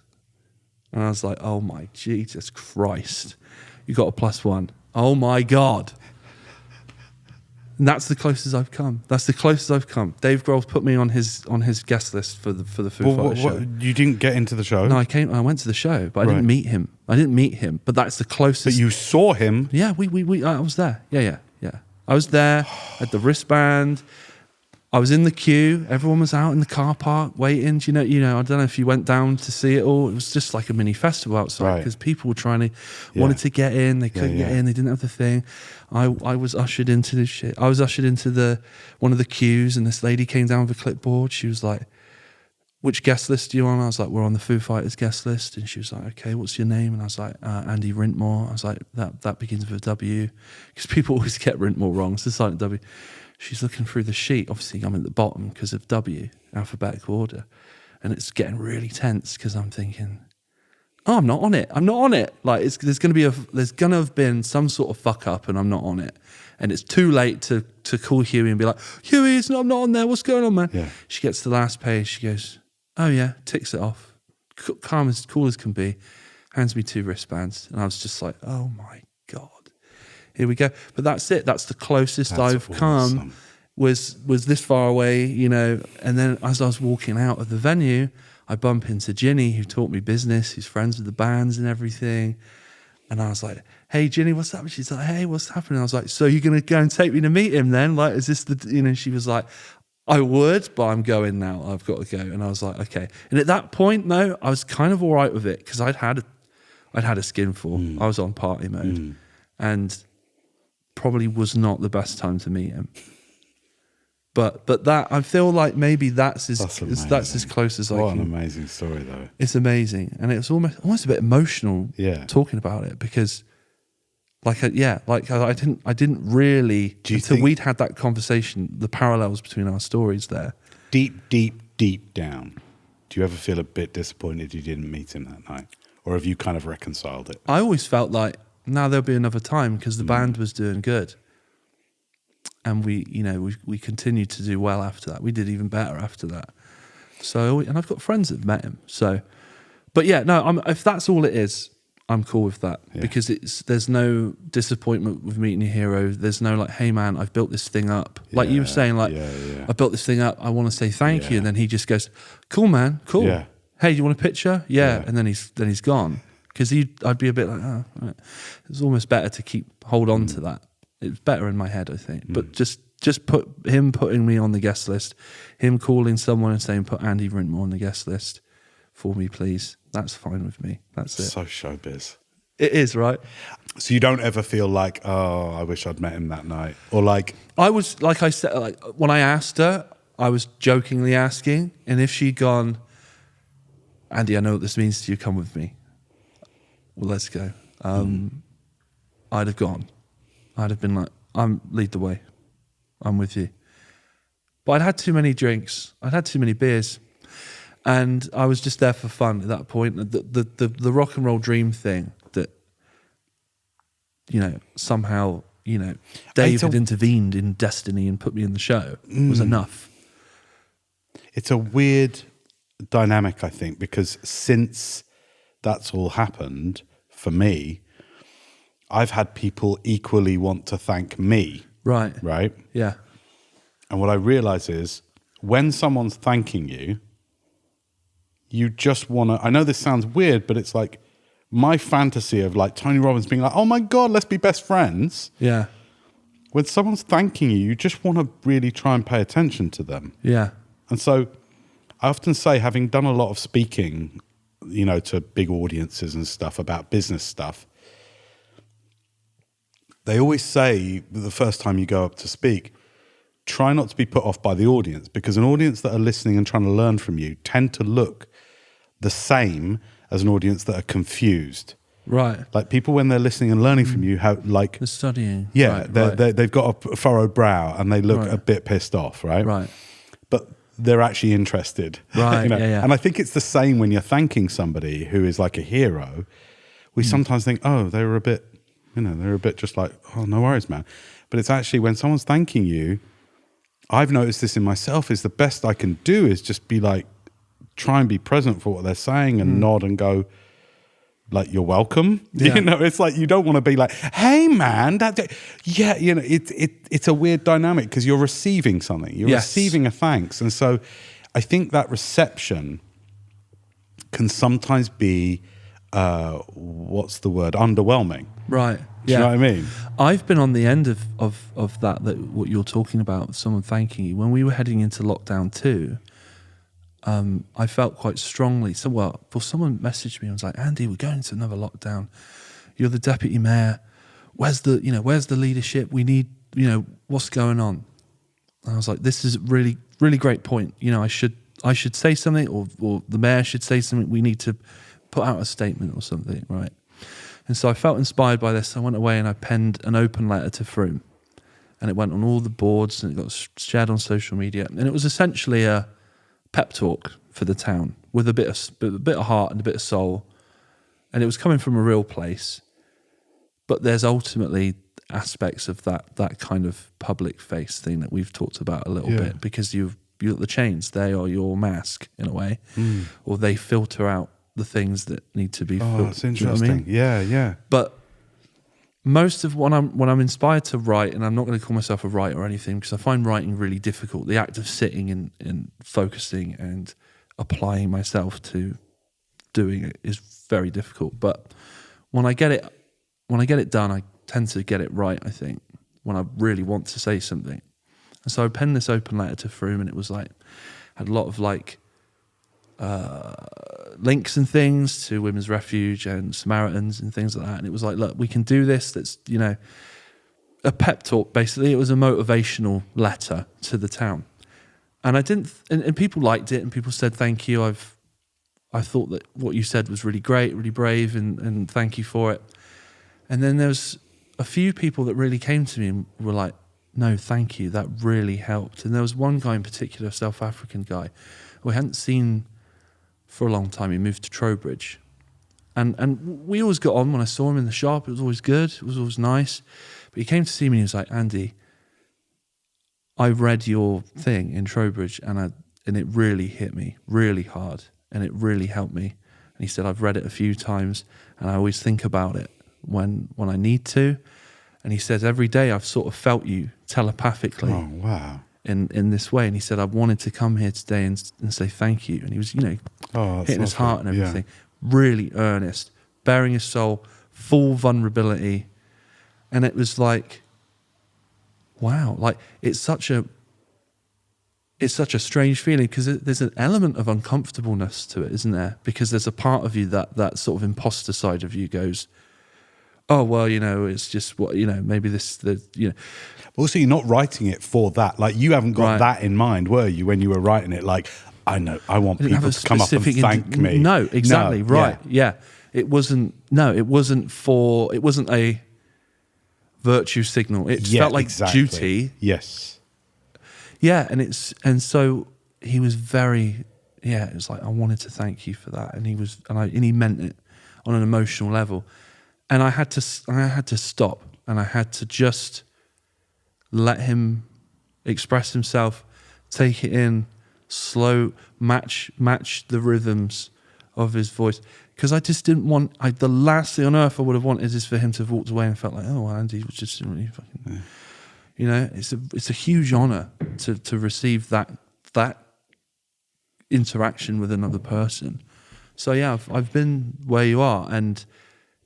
And I was like, oh my Jesus Christ, you got a +1. Oh my God. And that's the closest I've come. Dave Grohl's put me on his guest list for the Foo Fighters show. You didn't get into the show? No, I went to the show, but I didn't meet him. But that's the closest. But you saw him? Yeah, I was there. Yeah. I was there at the wristband. I was in the queue. Everyone was out in the car park waiting. You know. I don't know if you went down to see it all. It was just like a mini festival outside because people were wanted to get in. They couldn't get in. They didn't have the thing. I was ushered into this shit. I was ushered into one of the queues, and this lady came down with a clipboard. She was like, "Which guest list are you on?" I was like, "We're on the Foo Fighters guest list." And she was like, "Okay, what's your name?" And I was like, "Andy Wrintmore." I was like, "That begins with a W," because people always get Wrintmore wrong. It's a silent W. She's looking through the sheet. Obviously, I'm at the bottom because of W, alphabetical order. And it's getting really tense because I'm thinking, oh, I'm not on it. I'm not on it. Like, there's going to have been some sort of fuck up and I'm not on it. And it's too late to call Huey and be like, Huey, I'm not on there. What's going on, man? Yeah. She gets to the last page. She goes, oh, yeah, ticks it off. Calm cool as can be. Hands me 2 wristbands. And I was just like, oh, my God. Here we go. But that's it. That's the closest I've come was this far away, you know. And then as I was walking out of the venue, I bump into Ginny, who taught me business, who's friends with the bands and everything. And I was like, hey, Ginny, what's up? And she's like, hey, what's happening? I was like, so you're going to go and take me to meet him then? Like, is this she was like, I would, but I'm going now. I've got to go. And I was like, okay. And at that point, no, I was kind of all right with it because I'd had a skinful. I was on party mode. And probably was not the best time to meet him, but that I feel like maybe that's as close as I can. What an amazing story, though. It's amazing, and it's almost a bit emotional. Talking about it because, I didn't really until we'd had that conversation. The parallels between our stories there. Deep down, do you ever feel a bit disappointed you didn't meet him that night, or have you kind of reconciled it? I always felt like, now there'll be another time because the band was doing good, and we continued to do well after that. We did even better after that. So, and I've got friends that've met him. So, but yeah, no, if that's all it is, I'm cool with that because there's no disappointment with meeting a hero. There's no like, hey man, I've built this thing up. Like you were saying, like I built this thing up. I want to say thank you, and then he just goes, cool man, cool. Yeah. Hey, do you want a picture? Yeah. And then he's gone. Because I'd be a bit like, oh, right. It's almost better to hold on to that. It's better in my head, I think. But just putting me on the guest list, him calling someone and saying, put Andy Wrintmore on the guest list for me, please. That's fine with me. That's it. So showbiz. It is, right? So you don't ever feel like, oh, I wish I'd met him that night? Or like... I was, like I said, like when I asked her, I was jokingly asking, and if she'd gone, Andy, I know what this means to you, come with me. Well, let's go. I'd have gone. I'd have been like, lead the way. I'm with you. But I'd had too many drinks. I'd had too many beers. And I was just there for fun at that point. The rock and roll dream thing that, somehow, Dave had intervened in destiny and put me in the show was enough. It's a weird dynamic, I think, because since that's all happened, for me, I've had people equally want to thank me. Right. Right? Yeah. And what I realize is when someone's thanking you, you just want to... I know this sounds weird, but it's like my fantasy of like Tony Robbins being like, oh my God, let's be best friends. Yeah. When someone's thanking you, you just want to really try and pay attention to them. Yeah. And so I often say, having done a lot of speaking, to big audiences and stuff about business stuff, they always say the first time you go up to speak, try not to be put off by the audience, because an audience that are listening and trying to learn from you tend to look the same as an audience that are confused. Right. Like people, when they're listening and learning from you, they're studying. Yeah, right, they've got a furrowed brow and they look a bit pissed off, right? Right. But they're actually interested. Right, yeah. And I think it's the same when you're thanking somebody who is like a hero. We sometimes think, oh, they were a bit, they're a bit just like, oh, no worries, man. But it's actually when someone's thanking you, I've noticed this in myself, is the best I can do is just be like, try and be present for what they're saying and nod and go, like, you're welcome. Yeah. It's like, you don't want to be like, hey man, it's a weird dynamic because you're receiving something. You're receiving a thanks. And so I think that reception can sometimes be, underwhelming. Right. Do you know what I mean? I've been on the end of that what you're talking about, someone thanking you. When we were heading into lockdown 2, I felt quite strongly. Someone messaged me and was like, Andy, we're going into another lockdown. You're the deputy mayor. Where's the leadership? We need, what's going on? And I was like, this is a really, really great point. I should say something, or the mayor should say something. We need to put out a statement or something, right? And so I felt inspired by this. I went away and I penned an open letter to Froome, and it went on all the boards and it got shared on social media. And it was essentially a pep talk for the town with a bit of heart and a bit of soul. And it was coming from a real place. But there's ultimately aspects of that kind of public face thing that we've talked about a little bit, because you're the chains. They are your mask in a way, or they filter out the things that need to be filtered. That's interesting. You know what I mean? Yeah. But most of when I'm inspired to write, and I'm not going to call myself a writer or anything, because I find writing really difficult. The act of sitting and focusing and applying myself to doing it is very difficult. But when I get it done, I tend to get it right, I think, when I really want to say something. And so I penned this open letter to Froome, and it was like, had a lot of links and things to Women's Refuge and Samaritans and things like that. And it was like, look, we can do this. That's, a pep talk, basically. It was a motivational letter to the town. And and people liked it, and people said, thank you. I thought that what you said was really great, really brave, and thank you for it. And then there was a few people that really came to me and were like, no, thank you. That really helped. And there was one guy in particular, a South African guy, who I hadn't seen for a long time. He moved to Trowbridge. And we always got on when I saw him in the shop. It was always good. It was always nice. But he came to see me and he was like, Andy, I read your thing in Trowbridge and it really hit me really hard, and it really helped me. And he said, I've read it a few times and I always think about it when I need to. And he says, every day I've sort of felt you telepathically. Oh, wow. In this way. And he said, I wanted to come here today and say thank you. And he was, hitting his heart and everything. Yeah. Really earnest, bearing his soul, full vulnerability. And it was like, wow, like it's such a strange feeling, because there's an element of uncomfortableness to it, isn't there? Because there's a part of you that sort of imposter side of you goes, oh, well, it's just what, maybe Also, you're not writing it for that. Like, you haven't got that in mind, were you, when you were writing it? Like, I know, I want people to come up and thank me. No, exactly, right. Yeah. It wasn't a virtue signal. It felt like duty. Yes. Yeah, and so he was very, it was like, I wanted to thank you for that. And he meant it on an emotional level. And I had to stop, and I had to just let him express himself, take it in, slow, match the rhythms of his voice. Because I just didn't want, the last thing on earth I would have wanted is for him to have walked away and felt like, oh, Andy was just really fucking, it's a huge honor to receive that interaction with another person. So yeah, I've been where you are, and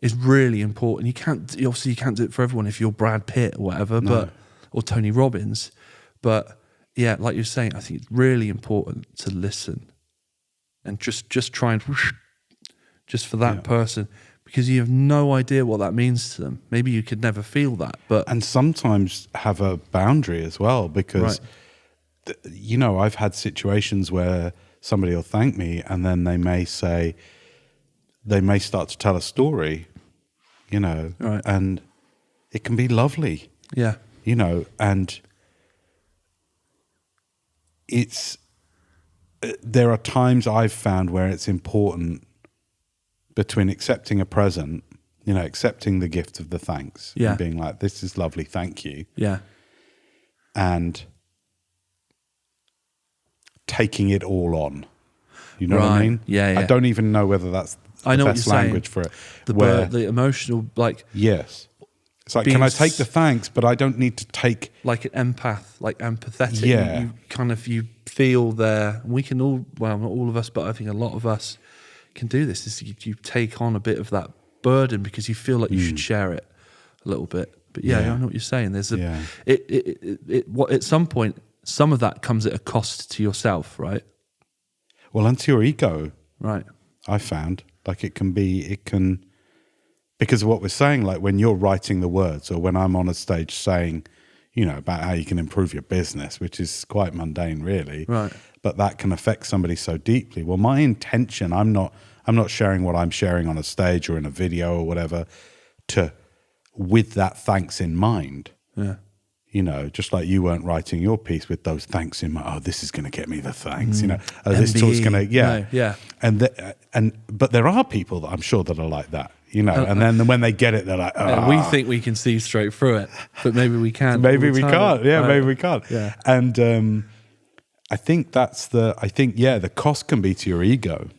it's really important. You can't do it for everyone if you're Brad Pitt or whatever, or Tony Robbins. But yeah, like you're saying, I think it's really important to listen and just try and just for that person, because you have no idea what that means to them. Maybe you could never feel that, and sometimes have a boundary as well, because I've had situations where somebody will thank me, and then they may start to tell a story. And it can be lovely. Yeah. And there are times I've found where it's important between accepting a present, accepting the gift of the thanks, and being like, this is lovely, thank you. Yeah. And taking it all on. You know what I mean? Yeah. I don't even know whether that's the best language for it. The emotional, yes. It's like, can I take the thanks, but I don't need to take... Like an empath, like empathetic. Yeah. You feel there. We can all, well, not all of us, but I think a lot of us can do this. Is you take on a bit of that burden because you feel like you should share it a little bit. But yeah, I know what you're saying. There's what at some point, some of that comes at a cost to yourself, right? Well, and to your ego, right? I found like it can because of what we're saying. Like when you're writing the words, or when I'm on a stage saying, you know, about how you can improve your business, which is quite mundane, really. Right. But that can affect somebody so deeply. Well, my intention, I'm not sharing what I'm sharing on a stage or in a video or whatever, with that thanks in mind. Yeah. You know, just like you weren't writing your piece with those thanks in mind. Oh, this is going to get me the thanks. You know, this talk's going to, No, yeah. But there are people that I'm sure that are like that. You know, and then when they get it, they're like, oh. We think we can see straight through it, but maybe we can't. Maybe we can't. Yeah, right. maybe we can't. Yeah. And I think the cost can be to your ego,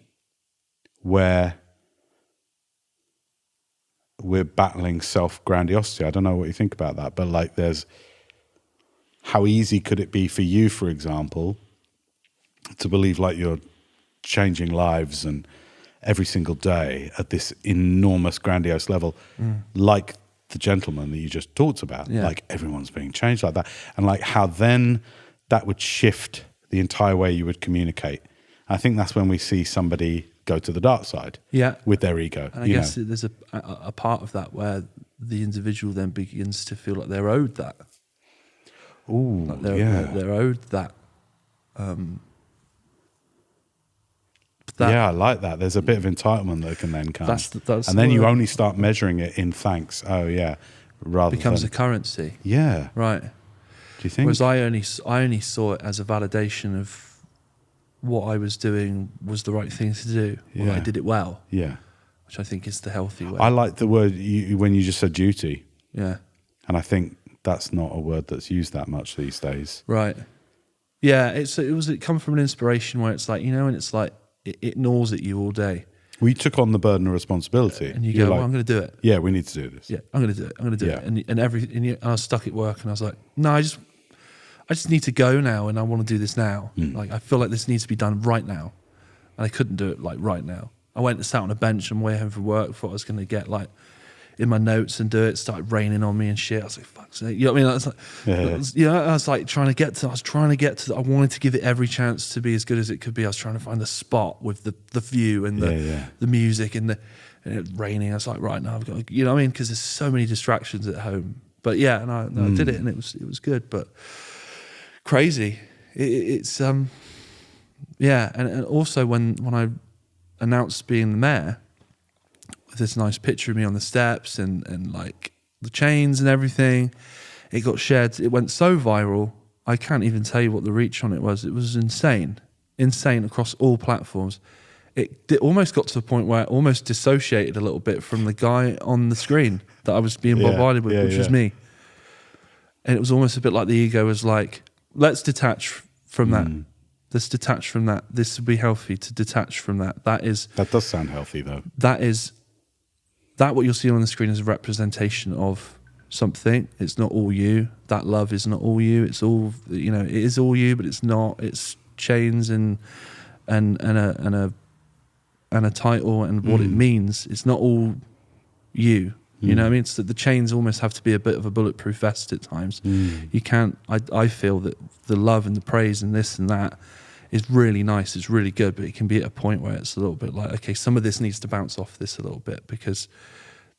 where we're battling self-grandiosity. I don't know what you think about that, but like how easy could it be for you, for example, to believe like you're changing lives and every single day at this enormous, grandiose level, like the gentleman that you just talked about, like everyone's being changed like that. And like how then that would shift the entire way you would communicate. I think that's when we see somebody go to the dark side with their ego. And I guess there's a part of that where the individual then begins to feel like they're owed that. Ooh, like they're owed that. I like that. There's a bit of entitlement that can then come. And then you only start measuring it in thanks. Oh, yeah. Rather becomes a currency. Yeah. Right. Do you think? Whereas I only saw it as a validation of what I was doing was the right thing to do. Or I did it well. Yeah. Which I think is the healthy way. I like the word when you just said duty. Yeah. And I think that's not a word that's used that much these days. Right. Yeah. It come from an inspiration where it's like, you know, and it's like, it gnaws at you all day. We took on the burden of responsibility. And you go, well, I'm going to do it. Yeah, we need to do this. Yeah, I'm going to do it. I'm going to do it. And I was stuck at work and I was like, no, I just need to go now and I want to do this now. Like, I feel like this needs to be done right now. And I couldn't do it like right now. I went and sat on a bench on my way home from work, thought I was going to get like in my notes and do it. Started raining on me and shit. I was like, fuck's sake. You know what I mean? I was like, I was like trying to get to, I wanted to give it every chance to be as good as it could be. I was trying to find the spot with the view and the music and it raining. I was like, right now I've got, you know what I mean? Because there's so many distractions at home. But yeah, and I did it and it was good, but crazy. It's and also when I announced being the mayor, this nice picture of me on the steps and like the chains and everything, it got shared. It went so viral. I can't even tell you what the reach on it was. It was insane across all platforms. It almost got to the point where it almost dissociated a little bit from the guy on the screen that I was being bombarded with, which was me. And it was almost a bit like the ego was like, let's detach from that. Let's detach from that. This would be healthy to detach from that. That does sound healthy though. That what you'll see on the screen is a representation of something. It's not all you. That love is not all you. It's all, you know, it is all you, but it's not. It's chains and a title and what it means. It's not all you. You know what I mean? It's that the chains almost have to be a bit of a bulletproof vest at times. You can't, I feel that the love and the praise and this and that is really nice, it's really good, but it can be at a point where it's a little bit like, okay, some of this needs to bounce off this a little bit because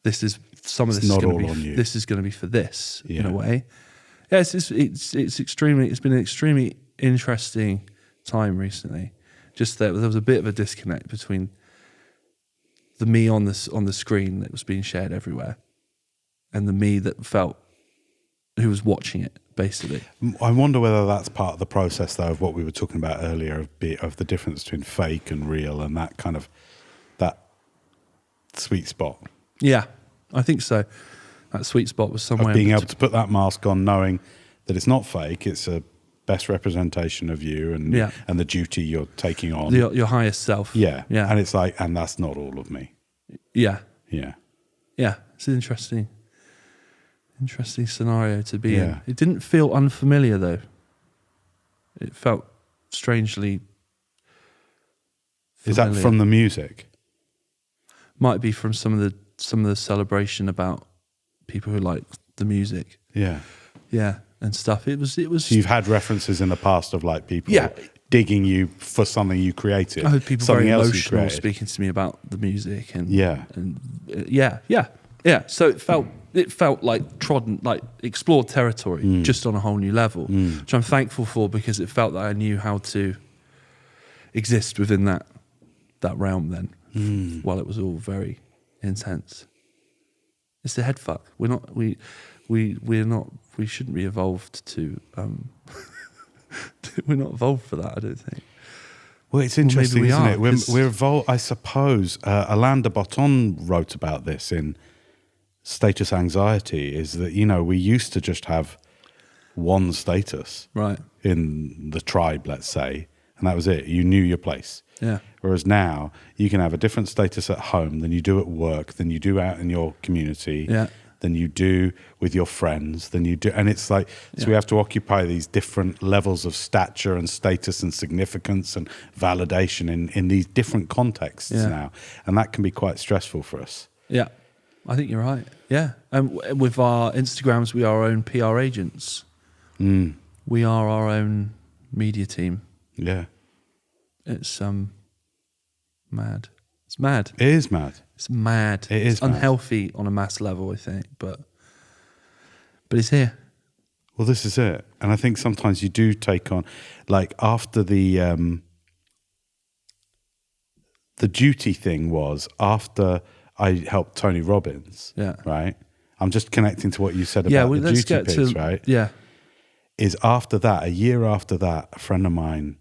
this is some of this is going to be this is going to be for this in a way. Yeah, it's been an extremely interesting time recently. Just that there was a bit of a disconnect between the me on the screen that was being shared everywhere and the me that felt who was watching it. Basically, I wonder whether that's part of the process, though, of what we were talking about earlier, of the difference between fake and real, and that kind of that sweet spot. Yeah, I think so. That sweet spot was somewhere. Of being able to put that mask on, knowing that it's not fake; it's a best representation of you and the duty you're taking on, your highest self. Yeah. And it's like, and that's not all of me. Yeah. It's an interesting scenario to be in. It didn't feel unfamiliar though. It felt strangely familiar. Is that from the music? Might be from some of the celebration about people who like the music. Yeah. Yeah, and stuff. It was. So you've had references in the past of like people Yeah. digging you for something you created. I heard people something very else you emotional created. speaking to me about the music and Yeah. yeah. So it felt like trodden, like explored territory, just on a whole new level, which I'm thankful for because it felt that I knew how to exist within that realm then, while it was all very intense. It's the head fuck. We shouldn't be evolved to. We're not evolved for that, I don't think. Well, it's interesting, we isn't are, it? We're evolved, I suppose. Alain de Botton wrote about this in Status Anxiety, is that, you know, we used to just have one status Right. in the tribe, let's say, and that was it. You knew your place. Yeah. Whereas now you can have a different status at home than you do at work, than you do out in your community, than you do with your friends, than you do. And it's like, so we have to occupy these different levels of stature and status and significance and validation in these different contexts now. And that can be quite stressful for us. Yeah. I think you're right. Yeah. And with our Instagrams, we are our own PR agents. We are our own media team. Yeah. It's mad. It's mad. It is mad. It's mad. It is it's unhealthy on a mass level, I think, but it's here. Well, this is it. And I think sometimes you do take on, like after the duty thing was after I helped Tony Robbins, right? I'm just connecting to what you said about the duty piece, right? Yeah. Is after that, a year after that, a friend of mine,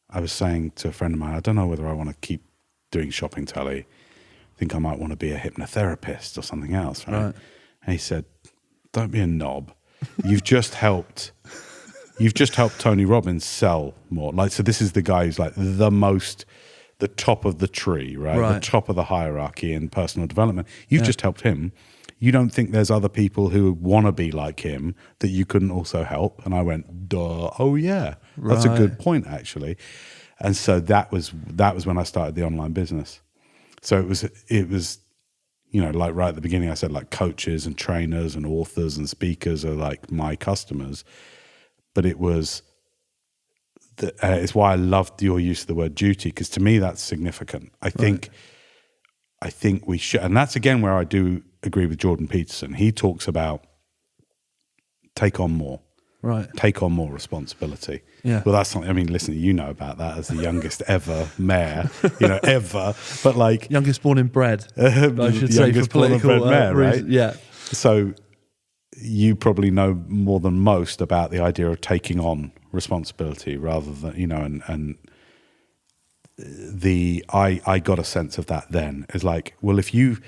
I was saying to a friend of mine, I don't know whether I want to keep doing shopping telly. I think I might want to be a hypnotherapist or something else, right? And he said, don't be a knob. You've just helped Tony Robbins sell more. Like, so this is the guy who's like the top of the tree, right? The top of the hierarchy in personal development. You've just helped him. You don't think there's other people who want to be like him that you couldn't also help? And I went, duh, oh yeah, that's a good point actually. And so that was when I started the online business. So it was, you know, like right at the beginning I said like coaches and trainers and authors and speakers are like my customers. But it was, it's why I loved your use of the word duty, because to me that's significant. I think we should, and that's again where I do agree with Jordan Peterson. He talks about take on more. Right. Take on more responsibility. Yeah. Well, that's something, I mean, listen, you know about that as the youngest ever mayor, you know, ever. But like. Youngest born and bred, I should say, for political mayor, right? reasons. Yeah. So you probably know more than most about the idea of taking on responsibility rather than, you know, and I got a sense of that then. It's like, well, if you've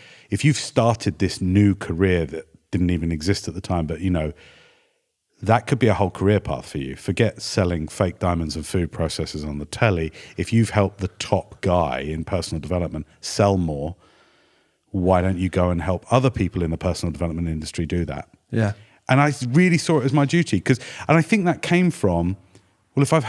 started this new career that didn't even exist at the time, but, you know, that could be a whole career path for you. Forget selling fake diamonds and food processors on the telly. If you've helped the top guy in personal development sell more, why don't you go and help other people in the personal development industry do that? Yeah. And I really saw it as my duty and I think that came from, well, if I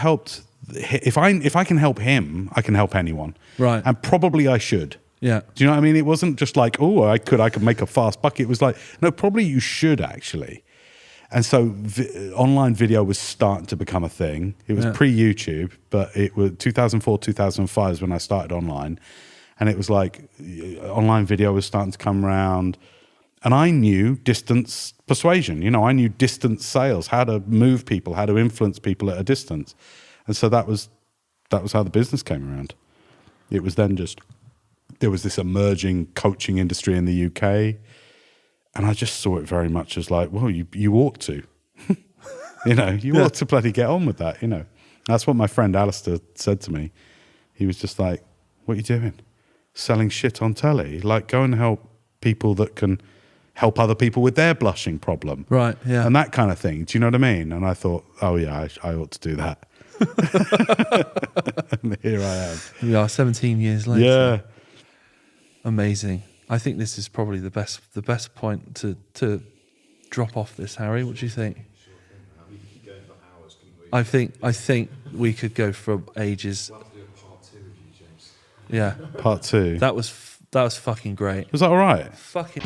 can help him, I can help anyone. Right. And probably I should. Yeah. Do you know what I mean? It wasn't just like, oh, I could make a fast buck. It was like, no, probably you should actually. And so online video was starting to become a thing. It was pre-YouTube, but it was 2004, 2005 is when I started online. And it was like online video was starting to come around. And I knew distance persuasion. You know, I knew distance sales, how to move people, how to influence people at a distance. And so that was how the business came around. It was then just, there was this emerging coaching industry in the UK. And I just saw it very much as like, well, you ought to. You know, you ought to bloody get on with that, you know. That's what my friend Alistair said to me. He was just like, what are you doing? Selling shit on telly? Like, go and help people that can help other people with their blushing problem. Right, yeah. And that kind of thing. Do you know what I mean? And I thought, oh yeah, I ought to do that. And here I am. We are 17 years later. Yeah. Amazing. I think this is probably the best point to drop off this, Harry. What do you think? We could keep going for hours, couldn't we? I think we could go for ages. We'll have to do a part 2 with you, James. Yeah. Part 2. That was fucking great. Was that all right? Fucking